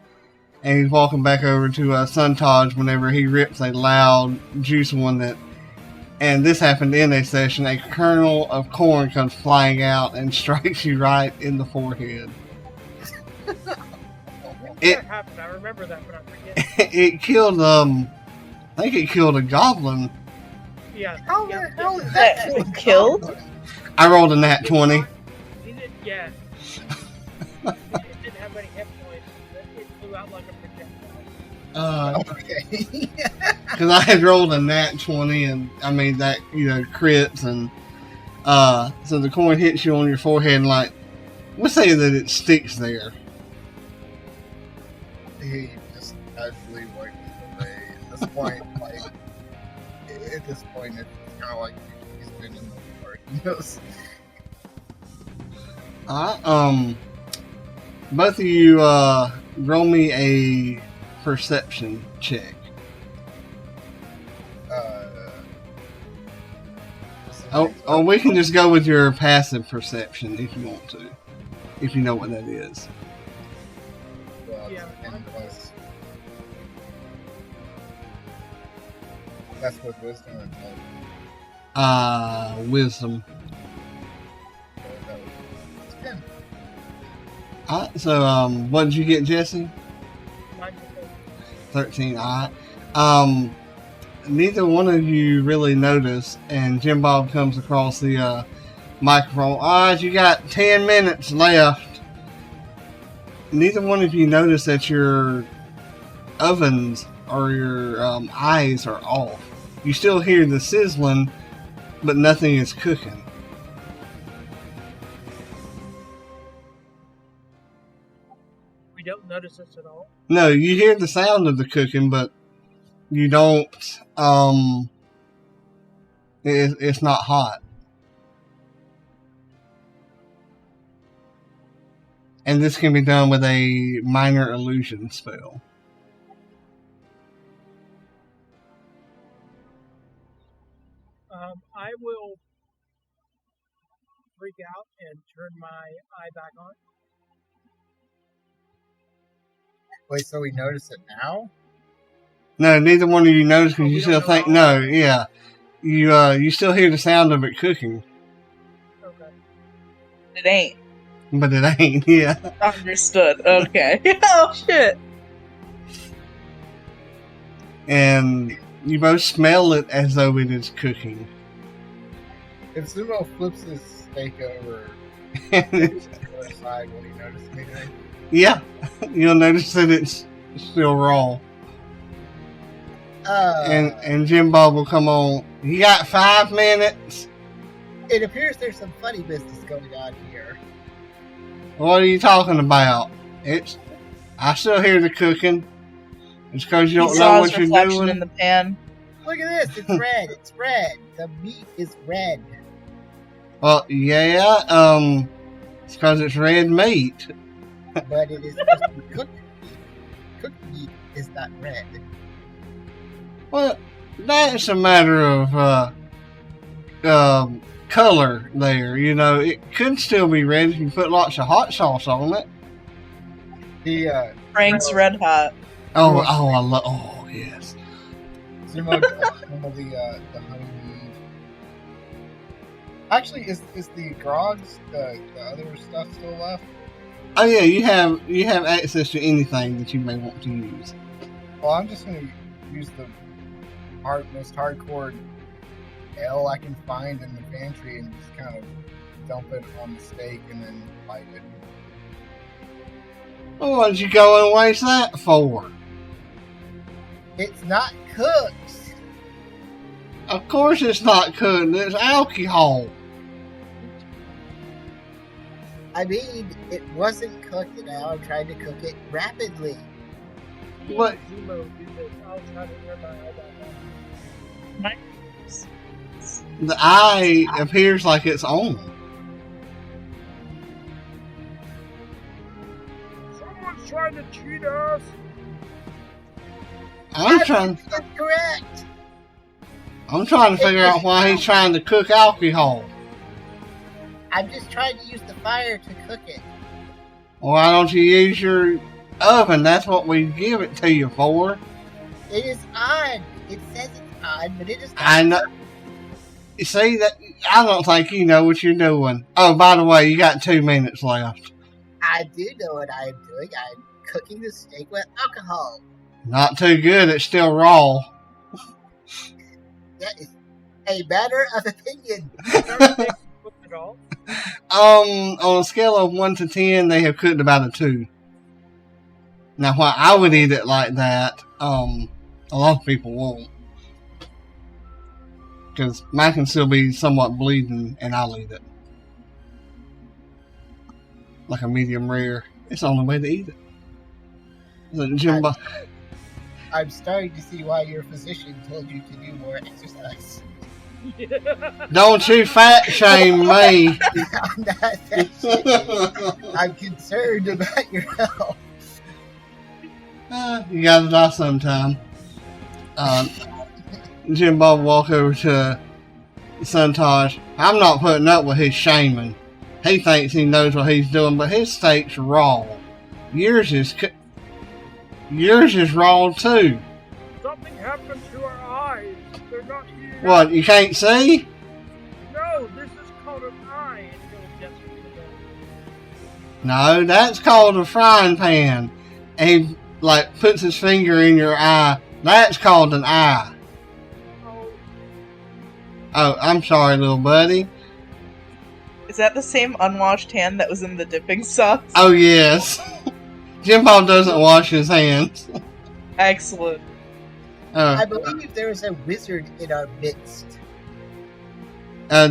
Speaker 1: and he's walking back over to Suntaj whenever he rips a loud, juicy one that. And this happened in a session. A kernel of corn comes flying out and strikes you right in the forehead.
Speaker 2: That happened. I remember that, but I forget.
Speaker 1: It killed I think it killed a goblin.
Speaker 2: Yeah.
Speaker 5: How
Speaker 2: yeah,
Speaker 5: the hell
Speaker 2: yeah.
Speaker 5: is that
Speaker 4: Killed?
Speaker 1: I rolled a nat 20.
Speaker 2: He did, yeah. It didn't have any hit points. It flew out like a projectile.
Speaker 5: Okay.
Speaker 1: Because I had rolled a nat 20, and I mean that, crits, and so the corn hits you on your forehead, and like, let's say that it sticks there.
Speaker 5: He just casually wiped it away. At this point, it's kind of like he's been in the war. He knows.
Speaker 1: Both of you roll me a perception check. Oh, we can just go with your passive perception if you want to, if you know what that is.
Speaker 5: Well,
Speaker 2: Yeah.
Speaker 5: and plus, that's with wisdom or intelligence.
Speaker 1: Wisdom.
Speaker 5: So that was 10. 10.
Speaker 1: Alright, so what did you get, Jesse?
Speaker 2: 9.
Speaker 1: 13. Alright. Neither one of you really noticed, and Jim Bob comes across the microphone. Alright, you got 10 minutes left. Neither one of you noticed that your ovens or your eyes are off. You still hear the sizzling, but nothing is cooking.
Speaker 2: We don't notice this at all.
Speaker 1: No, you hear the sound of the cooking, but you don't, it's not hot. And this can be done with a minor illusion spell.
Speaker 2: I will freak out and turn my eye back on.
Speaker 5: Wait, so we notice it now?
Speaker 1: No, neither one of you notice because
Speaker 2: Oh,
Speaker 1: you
Speaker 2: we
Speaker 1: still
Speaker 2: don't know
Speaker 1: think,
Speaker 2: how
Speaker 1: no,
Speaker 2: long?
Speaker 1: yeah. You still hear the sound of it cooking,
Speaker 2: Okay.
Speaker 4: It ain't.
Speaker 1: but it ain't, yeah.
Speaker 4: Understood. Okay. Oh, shit.
Speaker 1: And you both smell it as though it is cooking.
Speaker 5: If Sumo flips his steak over
Speaker 1: And
Speaker 5: to
Speaker 1: it's-
Speaker 5: the other side, will he notice anything?
Speaker 1: yeah, you'll notice that it's still raw. And Jim Bob will come on. You got 5 minutes?
Speaker 5: It appears there's some funny business going on here.
Speaker 1: What are you talking about? I still hear the cooking. It's because you
Speaker 4: He
Speaker 1: don't
Speaker 4: saw
Speaker 1: know
Speaker 4: his
Speaker 1: what you're
Speaker 4: reflection
Speaker 1: doing.
Speaker 4: in the pan.
Speaker 5: Look at this, it's red, it's red. The meat is red.
Speaker 1: Well, yeah, it's because it's red meat.
Speaker 5: But it is supposed to be cooked. Cooked meat is not red.
Speaker 1: Well, that's a matter of color there. You know, it could still be red if you put lots of hot sauce on it.
Speaker 5: The
Speaker 4: Frank's Red Hot.
Speaker 1: Oh, yes.
Speaker 5: Sumo got some of the honey mead. Actually, is the grogs, the other stuff still left?
Speaker 1: Oh yeah, you have access to anything that you may want to use.
Speaker 5: Well, I'm just gonna use the most hardcore ale I can find in the pantry and just kind of dump it on the steak and then light it.
Speaker 1: Well, what did you go and waste that for?
Speaker 5: It's not cooked.
Speaker 1: Of course it's not cooked. It's alcohol.
Speaker 5: I mean, it wasn't cooked, and now I'm trying to cook it rapidly.
Speaker 1: What?
Speaker 2: Zemo do this. I'll try to turn my eye back on.
Speaker 1: The eye appears like it's on.
Speaker 2: Someone's trying to cheat us.
Speaker 1: I'm trying
Speaker 5: That's correct.
Speaker 1: to figure out why he's trying to cook alcohol.
Speaker 5: I'm just trying to use the fire to cook it.
Speaker 1: Why don't you use your oven? That's what we give it to you for.
Speaker 5: It is on. It says it's on, but it is not.
Speaker 1: I know. You see that? I don't think you know what you're doing. Oh, by the way, you got 2 minutes left.
Speaker 5: I do know what I am doing. I'm cooking the steak with alcohol.
Speaker 1: Not too good. It's still raw.
Speaker 5: That is a matter of opinion.
Speaker 2: Never think cook it all.
Speaker 1: On a scale of 1 to 10, they have cooked about a 2. Now, why I would eat it like that, a lot of people won't. Because mine can still be somewhat bleeding, and I'll eat it. Like a medium rare. It's the only way to eat it. Isn't it, Jim Bob?
Speaker 5: I'm starting to see why your physician told you to do more exercise.
Speaker 1: Don't you fat shame me.
Speaker 5: I'm not that shitty. I'm concerned about your health.
Speaker 1: You gotta die sometime. Jim Bob walk over to Suntosh. I'm not putting up with his shaming. He thinks he knows what he's doing, but his steak's raw. Yours is raw too.
Speaker 2: Something happened to our eyes. They're not here.
Speaker 1: What, you can't see?
Speaker 2: No, this is called an eye until Jesse
Speaker 1: No, that's called a frying pan. And he, like, puts his finger in your eye. That's called an eye.
Speaker 2: Oh,
Speaker 1: Oh, I'm sorry, little buddy.
Speaker 4: Is that the same unwashed hand that was in the dipping sauce?
Speaker 1: Oh, yes. Jim Bob doesn't wash his hands.
Speaker 4: Excellent.
Speaker 5: I believe there is a wizard in our midst.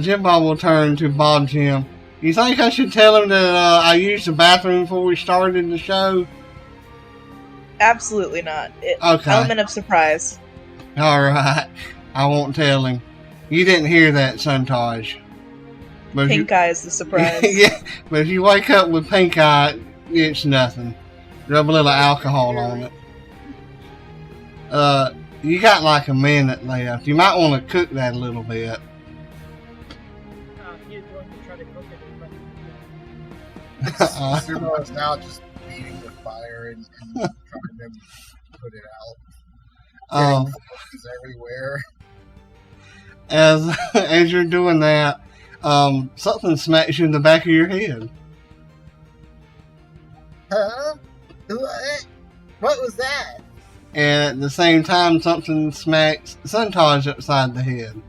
Speaker 1: Jim Bob will turn to Bob Jim. You think I should tell him that I used the bathroom before we started the show?
Speaker 4: Absolutely not.
Speaker 1: Okay.
Speaker 4: Element of surprise.
Speaker 1: Alright. I won't tell him. You didn't hear that, Suntage. But
Speaker 4: Pink eye is the surprise.
Speaker 1: yeah, but if you wake up with pink eye, it's nothing. Rub a little alcohol on it. You got like a minute left. You might want to cook that a little bit.
Speaker 2: he's going to try to cook it.
Speaker 3: Sumo is now just beating the fire and trying to put it out. Getting everywhere.
Speaker 1: As you're doing that, something smacks you in the back of your head.
Speaker 5: Huh? What? What was that?
Speaker 1: And at the same time, something smacks Suntage upside the head.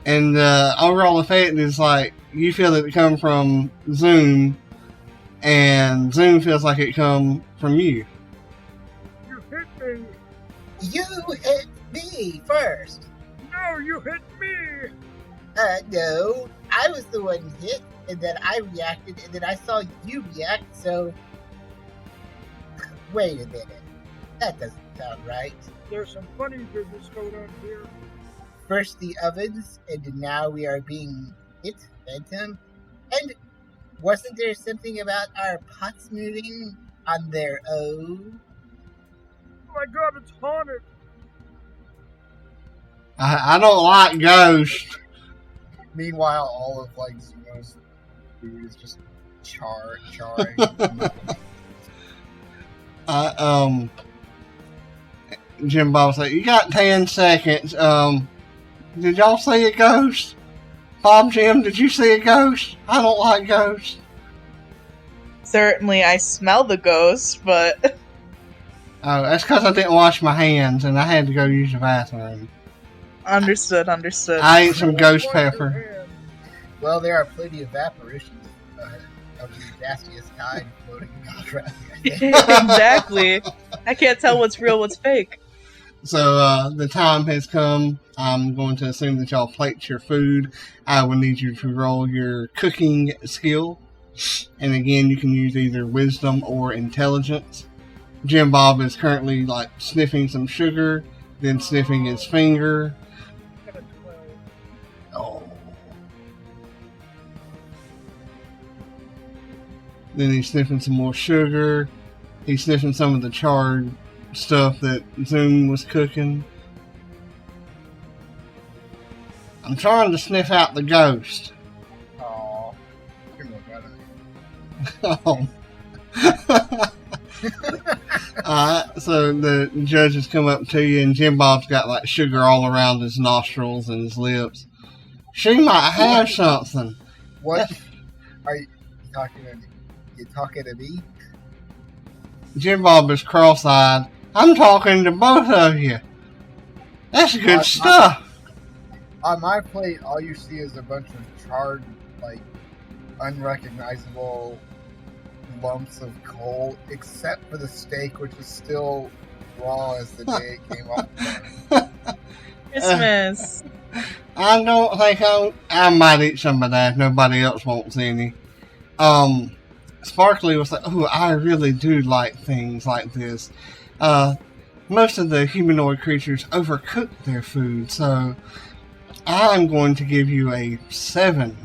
Speaker 1: And the overall effect is like, you feel it come from Zoom, and Zoom feels like it come from you.
Speaker 2: You hit me!
Speaker 5: You hit me first.
Speaker 2: No, you hit me!
Speaker 5: No. I was the one hit, and then I reacted, and then I saw you react, so... Wait a minute. That doesn't sound right.
Speaker 2: There's some funny business going on here.
Speaker 5: First the ovens, and now we are being hit, Phantom. And wasn't there something about our pots moving on their own?
Speaker 2: Oh my god, it's haunted!
Speaker 1: I don't like ghosts.
Speaker 3: Meanwhile, all of like Zumo's food is just charring.
Speaker 1: Jim Bob said, you got 10 seconds. Did y'all see a ghost? Bob Jim, did you see a ghost? I don't like ghosts.
Speaker 4: Certainly, I smell the ghost, but...
Speaker 1: Oh, that's because I didn't wash my hands and I had to go use the bathroom.
Speaker 4: Understood.
Speaker 1: I ate some ghost pepper.
Speaker 5: Well, there are plenty of apparitions of the nastiest kind floating around here.
Speaker 4: Exactly. I can't tell what's real, what's fake.
Speaker 1: So the time has come. I'm going to assume that y'all plate your food. I will need you to roll your cooking skill. And again, you can use either wisdom or intelligence. Jim Bob is currently like sniffing some sugar, then sniffing his finger.
Speaker 2: Got a 12.
Speaker 1: Oh. Then he's sniffing some more sugar. He's sniffing some of the charred stuff that Zoom was cooking. I'm trying to sniff out the ghost.
Speaker 3: Aww.
Speaker 1: Oh. Alright, so the judges come up to you, and Jim Bob's got like sugar all around his nostrils and his lips. She might have something.
Speaker 3: What? Are you talking to me?
Speaker 1: Jim Bob is cross-eyed. I'm talking to both of you. That's good stuff.
Speaker 3: On my plate, all you see is a bunch of charred, like, unrecognizable lumps of coal, except for the steak, which is still raw as the day it came off.
Speaker 4: Christmas.
Speaker 1: I don't think I might eat some of that if nobody else wants any. Sparkly was like, oh, I really do like things like this. Most of the humanoid creatures overcook their food, so I'm going to give you a 7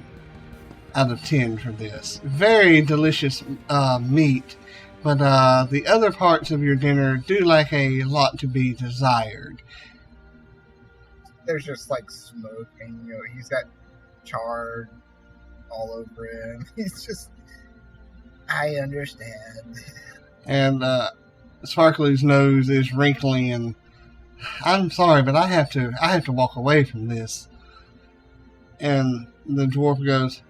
Speaker 1: out of 10 for this. Very delicious meat, but the other parts of your dinner do lack a lot to be desired.
Speaker 3: There's just like smoke, and he's got charred all over him. He's just.
Speaker 5: I understand.
Speaker 1: And Sparkly's nose is wrinkling, and I'm sorry, but I have to walk away from this. And the dwarf goes,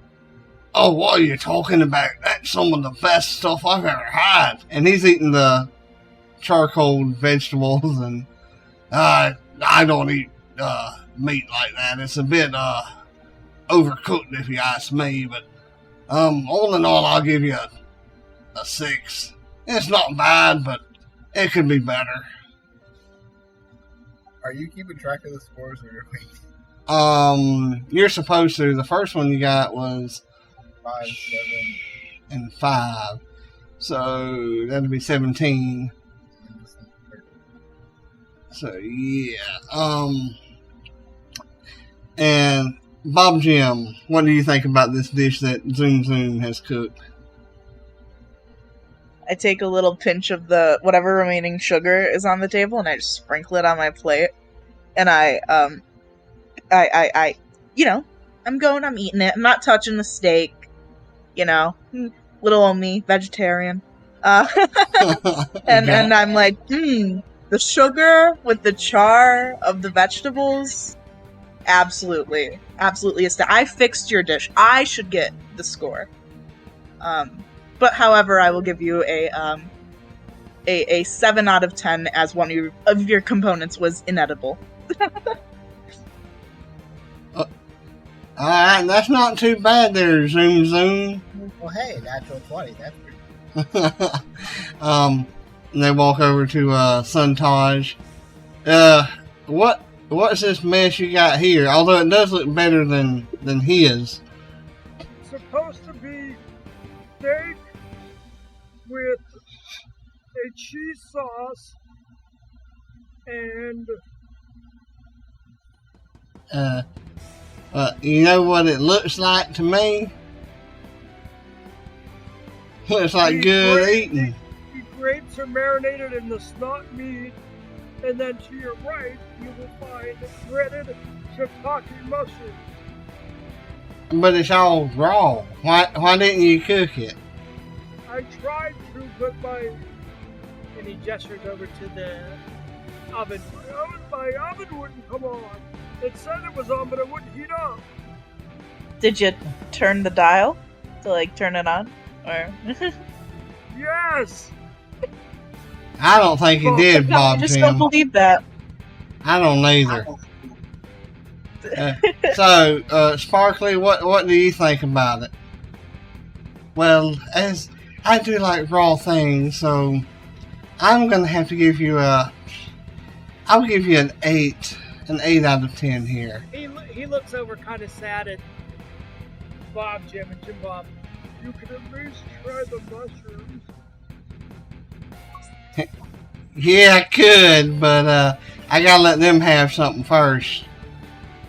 Speaker 1: Oh, what are you talking about? That's some of the best stuff I've ever had. And he's eating the charcoal vegetables, and I don't eat meat like that. It's a bit overcooked, if you ask me. But all in all, I'll give you a 6. It's not bad, but it could be better.
Speaker 5: Are you keeping track of the scores or
Speaker 1: You're supposed to. The first one you got was
Speaker 5: 5, 7,
Speaker 1: and 5, so that'd be 17.
Speaker 5: and this one's 13?
Speaker 1: So yeah. And Bob Jim, what do you think about this dish that Zoom Zoom has cooked?
Speaker 4: I take a little pinch of the whatever remaining sugar is on the table, and I just sprinkle it on my plate. And I I'm eating it. I'm not touching the steak. Little old me, vegetarian. And I'm like, the sugar with the char of the vegetables, absolutely. I fixed your dish. I should get the score. But however, I will give you a 7 out of 10 as one of your components was inedible.
Speaker 1: Alright, that's not too bad there, Zoom Zoom.
Speaker 5: Well, hey, natural 20. That's pretty.
Speaker 1: And they walk over to Suntaj. What's this mess you got here? Although it does look better than his.
Speaker 2: It's supposed to be steak with a cheese sauce and
Speaker 1: you know what it looks like to me? Looks like good eating.
Speaker 2: The grapes are marinated in the snot meat, and then to your right you will find breaded shiitake mushrooms.
Speaker 1: But it's all raw. Why didn't you cook it?
Speaker 2: I tried to, but and he gestures over to the oven. My oven wouldn't come on. It said it was on, but it wouldn't heat up.
Speaker 4: Did you turn the dial to turn it on? Or
Speaker 2: Yes.
Speaker 1: I don't think he did, Bob
Speaker 4: I just
Speaker 1: Jim.
Speaker 4: don't believe that.
Speaker 1: I don't either. So, Sparkly, what do you think about it? Well, as I do like raw things, so I'm gonna have to give you I'll give you an 8 out of 10 here.
Speaker 2: He looks over kind of sad at Bob Jim and Jim Bob. You could at least try the mushrooms.
Speaker 1: Yeah, I could, but I gotta let them have something first.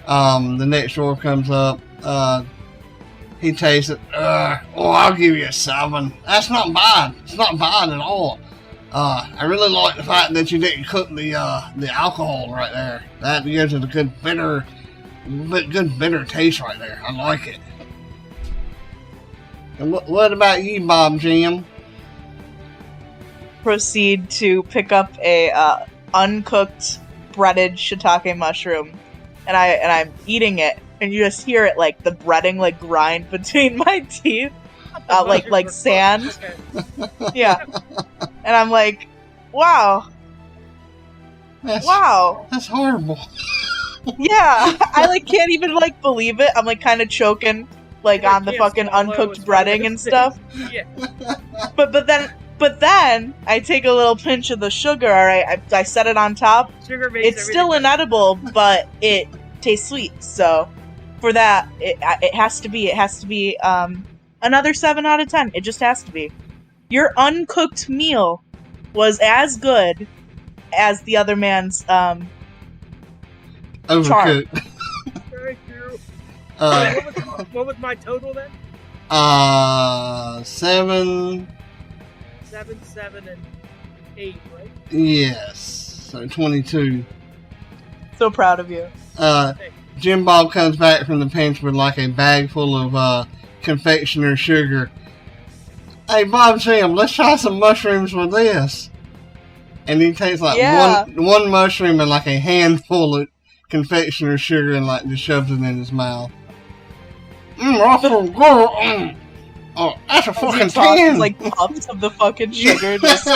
Speaker 1: The next door comes up. He tastes it. I'll give you a 7. That's not bad. It's not bad at all. I really like the fact that you didn't cook the alcohol right there. That gives it a good bitter taste right there. I like it. And what about you, Bob Jim?
Speaker 4: Proceed to pick up a uncooked breaded shiitake mushroom, and I'm eating it, and you just hear it the breading grind between my teeth, like sand. Yeah, and I'm like, wow.
Speaker 1: That's horrible.
Speaker 4: Yeah, I can't even believe it. I'm kind of choking on the fucking uncooked breading and stuff.
Speaker 2: Yeah.
Speaker 4: But then I take a little pinch of the sugar. All right, I set it on top.
Speaker 2: Sugar makes
Speaker 4: It's still inedible, but it tastes sweet. So for that, it has to be another 7 out of 10. It just has to be. Your uncooked meal was as good as the other man's
Speaker 1: Overcooked.
Speaker 2: Thank you. What was my total then?
Speaker 1: 7.
Speaker 2: 7, 7, and 8, right?
Speaker 1: Yes. So 22.
Speaker 4: So proud of you.
Speaker 1: Jim Bob comes back from the pinch with a bag full of confectioner sugar. Hey, Bob Jim, let's try some mushrooms with this. And he takes one mushroom and a handful of confectioner sugar and just shoves it in his mouth. That's so good. Oh, that's a fucking
Speaker 4: As he tosses,
Speaker 1: 10.
Speaker 4: like puffs of the fucking sugar. Just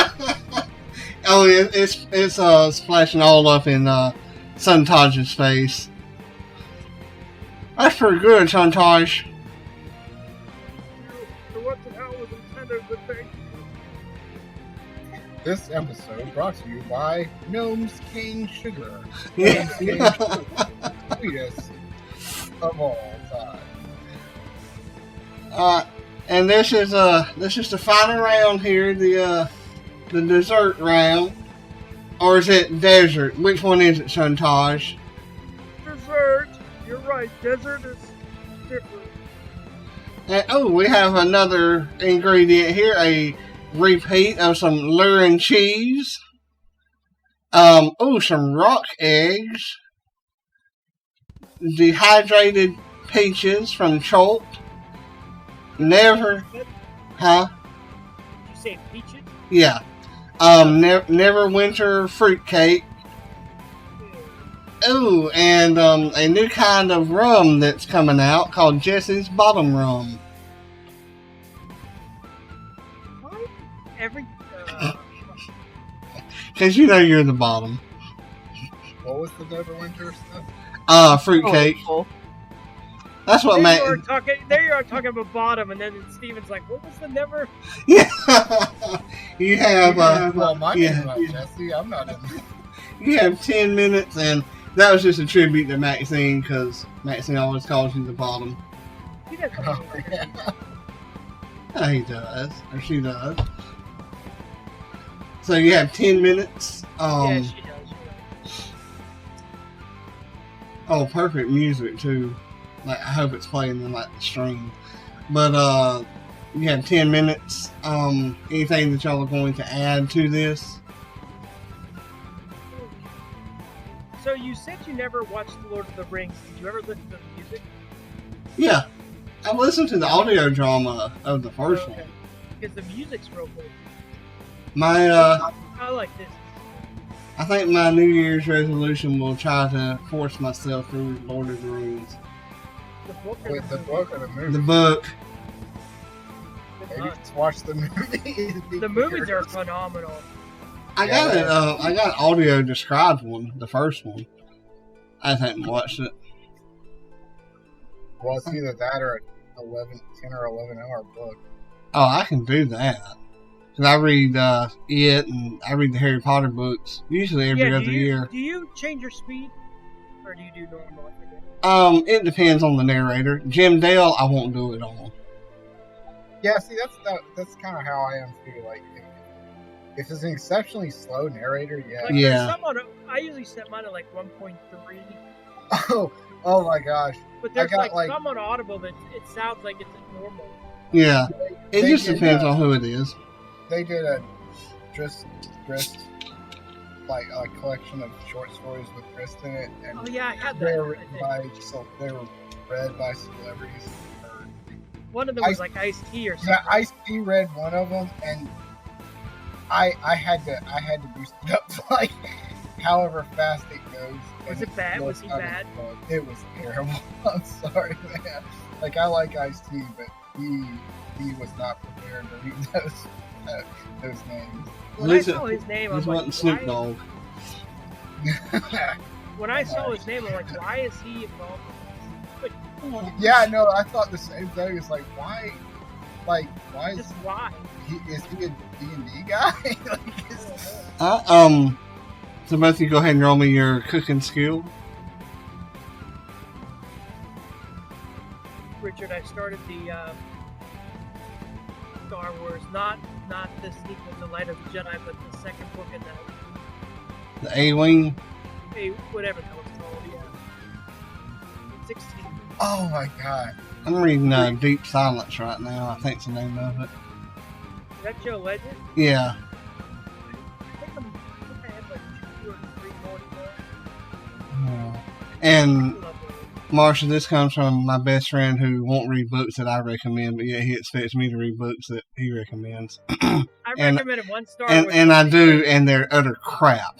Speaker 1: Oh, it's splashing all up in Suntaj's face. That's pretty good, Suntaj.
Speaker 2: So what the hell was intended to think?
Speaker 5: This episode brought to you by Gnome's Cane Sugar.
Speaker 1: Yeah.
Speaker 5: Gnome's Cane Sugar. Sweetest of all time.
Speaker 1: And this is the final round here, the dessert round, or is it desert? Which one is it, Suntaj?
Speaker 2: Dessert. You're right. Dessert is different.
Speaker 1: And, we have another ingredient here, a repeat of some Lurin cheese. Some rock eggs, dehydrated peaches from Chomped. Never, huh?
Speaker 2: Did you say peaches?
Speaker 1: Yeah. Never winter fruitcake. Ooh, and a new kind of rum that's coming out called Jesse's Bottom Rum.
Speaker 2: What?
Speaker 1: Cause you know you're the bottom.
Speaker 5: What was the Neverwinter stuff?
Speaker 1: Fruitcake.
Speaker 4: oh,
Speaker 1: That's what
Speaker 2: There you are talking about bottom, and then Steven's like, "What was the never?"
Speaker 1: Yeah. You have
Speaker 5: Well, my name's not Jesse. I'm not in.
Speaker 1: you have 10 minutes, and that was just a tribute to Maxine, because Maxine always calls you the bottom.
Speaker 2: He doesn't
Speaker 5: Oh,
Speaker 2: know that.
Speaker 5: yeah.
Speaker 1: Oh, he does, or she does. So you have 10 minutes.
Speaker 2: Yeah, she does.
Speaker 1: Oh, perfect music too. Like, I hope it's playing in like the stream. But you have 10 minutes. Anything that y'all are going to add to this?
Speaker 2: So you said you never watched The Lord of the Rings. Did you ever listen to the music?
Speaker 1: Yeah, I've listened to the audio drama of the first one.
Speaker 2: Because the music's real good.
Speaker 1: My
Speaker 2: I like this.
Speaker 1: I think my New Year's resolution will try to force myself through Lord of the Rings.
Speaker 2: The book or
Speaker 5: Wait, the book or the movie?
Speaker 1: The book.
Speaker 5: Maybe just watch the movie.
Speaker 2: The movies are phenomenal.
Speaker 1: I got it. I got audio described one, the first one. I haven't watched it.
Speaker 5: Well, it's either that or a 10 or 11 hour book.
Speaker 1: Oh, I can do that. Cause I read it, and I read the Harry Potter books usually every other year.
Speaker 2: Do you change your speed, or do you do normal?
Speaker 1: It depends on the narrator. Jim Dale, I won't do it on.
Speaker 5: Yeah, see, that's kind of how I am too. Like, if it's an exceptionally slow narrator, yeah.
Speaker 2: Like,
Speaker 1: Yeah.
Speaker 2: I usually set mine at like 1.3.
Speaker 5: Oh my gosh.
Speaker 2: But there's
Speaker 5: got,
Speaker 2: some on Audible that it sounds like it's normal.
Speaker 1: Yeah, it
Speaker 5: They
Speaker 1: just
Speaker 5: did,
Speaker 1: depends on who it is.
Speaker 5: They did a Grist, like a collection of short stories with Grist in it, and
Speaker 2: Oh yeah, I had
Speaker 5: they
Speaker 2: that.
Speaker 5: were written they were read by celebrities.
Speaker 2: One of them was like iced tea or something.
Speaker 5: Yeah, Ice-T read one of them, and I had to boost it up like however fast it goes.
Speaker 2: Was it bad? Was he bad?
Speaker 5: It was terrible. I'm sorry, man. Like, I like Ice-T, but he was not prepared to read those names.
Speaker 2: When I saw his name, I was
Speaker 1: This
Speaker 2: like,
Speaker 1: wasn't Snoop Dogg.
Speaker 2: when I saw his name, I'm like, why is he involved in this?
Speaker 5: Yeah, no, I thought the same thing. It's like, why is
Speaker 2: Just why?
Speaker 5: is he a D&D guy? Like,
Speaker 1: So both of you go ahead and roll me your cooking skill.
Speaker 2: Richard, I started the Star Wars, not the sequel to Light of the Jedi, but the second book in
Speaker 1: The A-Wing.
Speaker 2: whatever that was called, yeah. 16.
Speaker 5: oh my god.
Speaker 1: I'm reading Deep Silence right now. I think's the name of it.
Speaker 2: Is that Joe Legend?
Speaker 1: Yeah.
Speaker 2: I think I had like 2 or 3 more to go.
Speaker 1: And
Speaker 2: I love it.
Speaker 1: Marsha, this comes from my best friend who won't read books that I recommend, but yet he expects me to read books that he recommends.
Speaker 2: I recommended 1 star.
Speaker 1: And I do, and they're utter crap.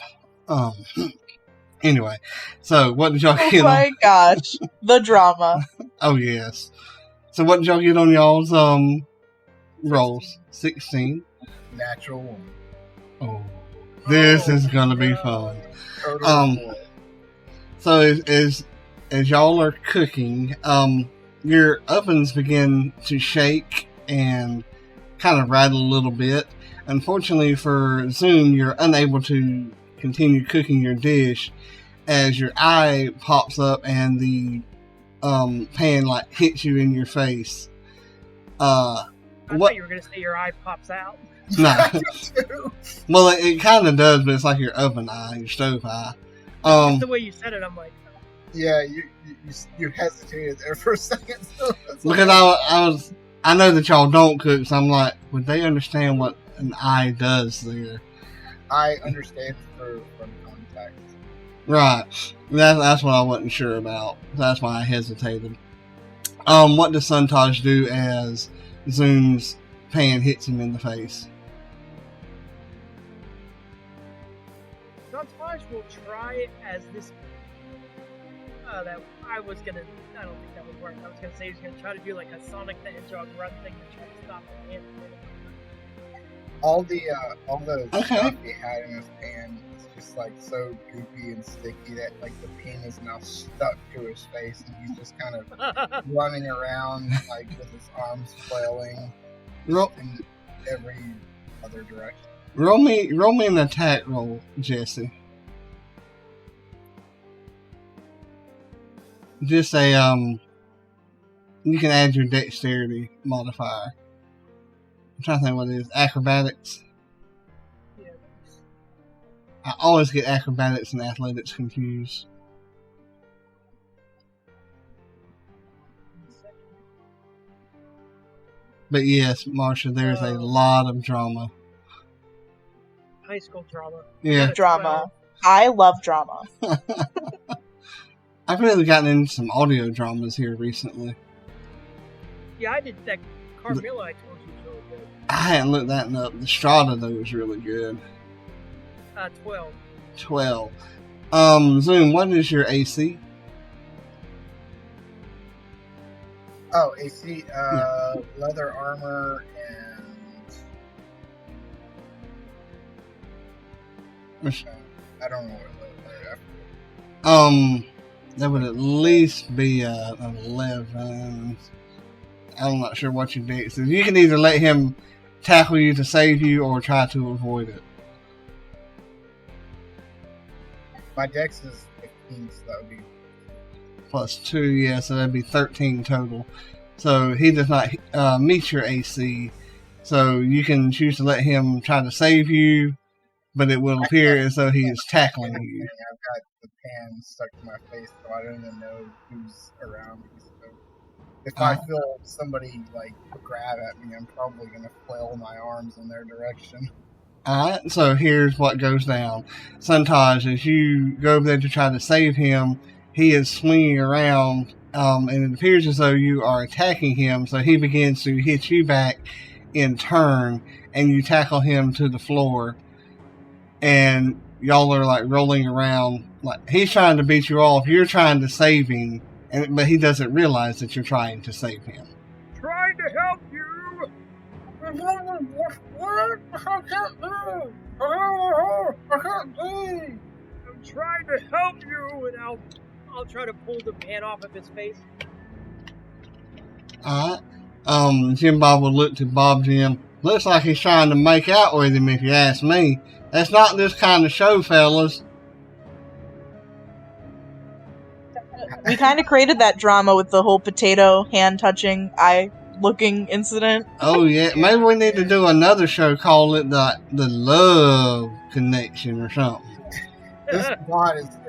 Speaker 1: Anyway, so what did y'all
Speaker 4: oh
Speaker 1: get
Speaker 4: my gosh, the drama.
Speaker 1: Oh, yes. So what did y'all get on y'all's rolls? 16.
Speaker 5: Natural one.
Speaker 1: Oh, this is gonna be fun.
Speaker 5: Total four.
Speaker 1: So as y'all are cooking, your ovens begin to shake and kind of rattle a little bit. Unfortunately for Zoom, you're unable to continue cooking your dish as your eye pops up and the pan like hits you in your face.
Speaker 2: I thought you were going to say your eye pops out.
Speaker 1: No. Well, it kind of does, but it's like your oven eye, your stove eye.
Speaker 2: Just the way you said it, I'm like,
Speaker 5: Yeah, you hesitated there for a second.
Speaker 1: Because I know that y'all don't cook, so I'm like, would they understand what an eye does there?
Speaker 5: I understand from contact.
Speaker 1: Right. That's what I wasn't sure about. That's why I hesitated. What does Suntaj do as Zoom's pan hits him in the face?
Speaker 2: Suntaj will try as this. That I don't think that would work. I was gonna say he's gonna try to do like a Sonic the Hedgehog run thing to try to stop the pan.
Speaker 5: All the
Speaker 1: Okay.
Speaker 5: stuff he had in his pan is just like so goopy and sticky that like the pin is now stuck to his face and he's just kind of running around like with his arms flailing
Speaker 1: Roll,
Speaker 5: in every other direction.
Speaker 1: roll me an attack roll, Jesse. Just say you can add your dexterity modifier. I'm trying to think what it is. Acrobatics.
Speaker 2: Yeah.
Speaker 1: I always get acrobatics and athletics confused. But yes, Marsha, there's a lot of drama.
Speaker 2: High school drama.
Speaker 1: Yeah.
Speaker 4: Drama. I love drama.
Speaker 1: I've really gotten into some audio dramas here recently.
Speaker 2: Yeah, I did that. Carmilla, I told you, was really good.
Speaker 1: I hadn't looked that up. The Strata, though, was really good.
Speaker 2: 12.
Speaker 1: 12. Zoom, what is your AC?
Speaker 5: Oh, AC, leather armor and I don't know what
Speaker 1: That would at least be an 11. I'm not sure what your dex is. You can either let him tackle you to save you or try to avoid it.
Speaker 5: my dex is 15, so that would be
Speaker 1: Plus 2, yeah, so that'd be 13 total. So he does not meet your AC. So you can choose to let him try to save you, but it will appear as though he is tackling you.
Speaker 5: I've got the pan stuck to my face, so I don't even know who's around me. So if I feel somebody like grab at me, I'm probably gonna flail my arms in their direction.
Speaker 1: Alright, so here's what goes down. Suntaj, as you go over there to try to save him, he is swinging around, and it appears as though you are attacking him, so he begins to hit you back in turn, and you tackle him to the floor, and y'all are like rolling around. Like he's trying to beat you off, you're trying to save him, but he doesn't realize that you're trying to save him.
Speaker 2: Trying to help you! I'm trying to help you, and I'll try to pull the pan off of his face.
Speaker 1: Alright. Jim Bob will look to Bob Jim. Looks like he's trying to make out with him, if you ask me. That's not this kind of show, fellas.
Speaker 4: We kind of created that drama with the whole potato hand touching, eye looking incident.
Speaker 1: Oh yeah, maybe we need to do another show, call it the Love Connection or something.
Speaker 5: This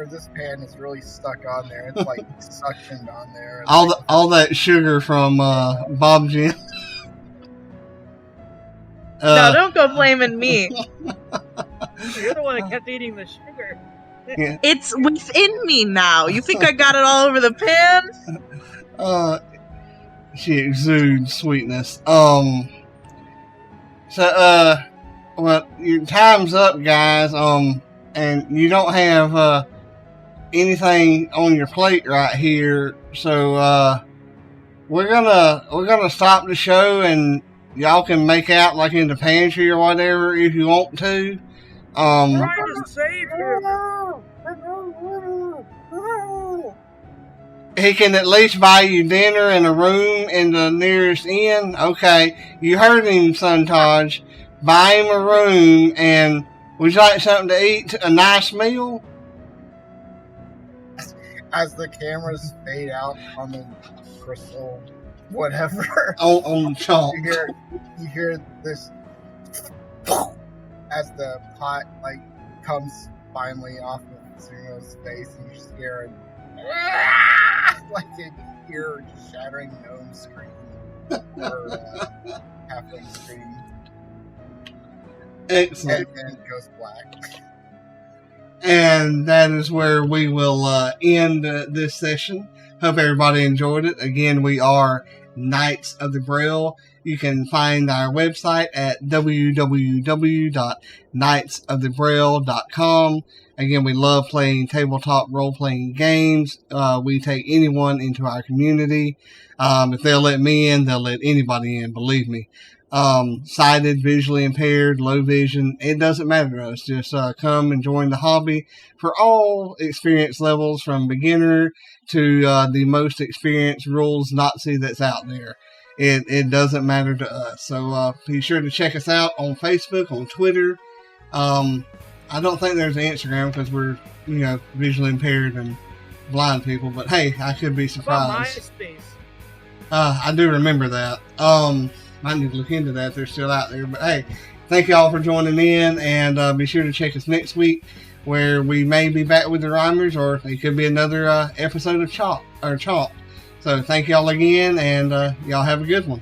Speaker 5: this pan is really stuck on there. It's like suctioned on there.
Speaker 1: All that sugar from Bob Jim.
Speaker 4: No, don't go blaming me.
Speaker 2: You're the one that kept eating the sugar.
Speaker 1: Yeah.
Speaker 4: It's within me now. You think I got it all over the pan?
Speaker 1: She exudes sweetness. Well, your time's up, guys. And you don't have anything on your plate right here, so we're gonna stop the show and y'all can make out like in the pantry or whatever if you want to.
Speaker 2: Try to save him.
Speaker 1: He can at least buy you dinner and a room in the nearest inn. Okay, you heard him, son Taj. Buy him a room, and would you like something to eat? A nice meal?
Speaker 5: As the cameras fade out on the crystal, whatever,
Speaker 1: On chalk.
Speaker 5: you hear this as the pot like comes finally off of Zuno's face, and you just hear like you hear a shattering gnome scream or halfling scream.
Speaker 1: Excellent.
Speaker 5: And then it goes black.
Speaker 1: And that is where we will end this session. Hope everybody enjoyed it. Again, we are Knights of the Grail. You can find our website at www.knightsofthegrail.com. Again, we love playing tabletop role-playing games. We take anyone into our community. If they'll let me in, they'll let anybody in, believe me. Sighted, visually impaired, low vision, it doesn't matter to us. Just come and join the hobby for all experience levels, from beginner to the most experienced rules Nazi that's out there. It doesn't matter to us. So be sure to check us out on Facebook, on Twitter. I don't think there's an Instagram because we're, visually impaired and blind people. But hey, I could be surprised.
Speaker 2: MySpace.
Speaker 1: I do remember that. Might need to look into that. They're still out there. But hey, thank you all for joining in, and be sure to check us next week, where we may be back with the Rhymers, or it could be another episode of Chomped. So thank y'all again, and y'all have a good one.